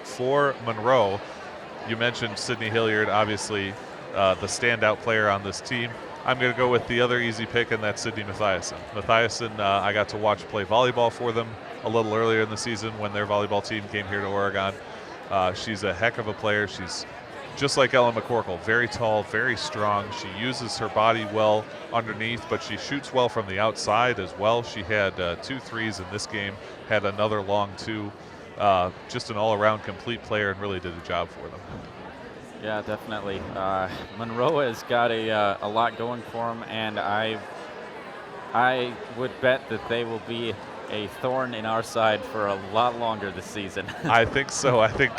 For Monroe, you mentioned Sydney Hilliard, obviously the standout player on this team. I'm going to go with the other easy pick, and that's Sydney Mathiasen. Mathiasen, I got to watch play volleyball for them a little earlier in the season when their volleyball team came here to Oregon. She's a heck of a player. She's just like Ellen McCorkle, very tall, very strong. She uses her body well underneath, but she shoots well from the outside as well. She had 2 threes in this game, had another long 2. Just an all-around complete player, and really did a job for them. Yeah, definitely. Monroe has got a lot going for them, and I would bet that they will be a thorn in our side for a lot longer this season. I think so. I think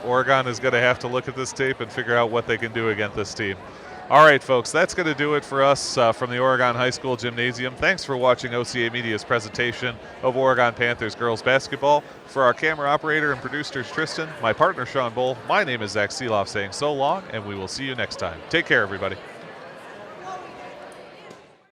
Oregon is going to have to look at this tape and figure out what they can do against this team. All right, folks, that's going to do it for us from the Oregon High School Gymnasium. Thanks for watching OCAmedia's presentation of Oregon Panthers girls basketball. For our camera operator and producers, Tristan, my partner, Sean Bull, my name is Zach Seeloff saying so long, and we will see you next time. Take care, everybody.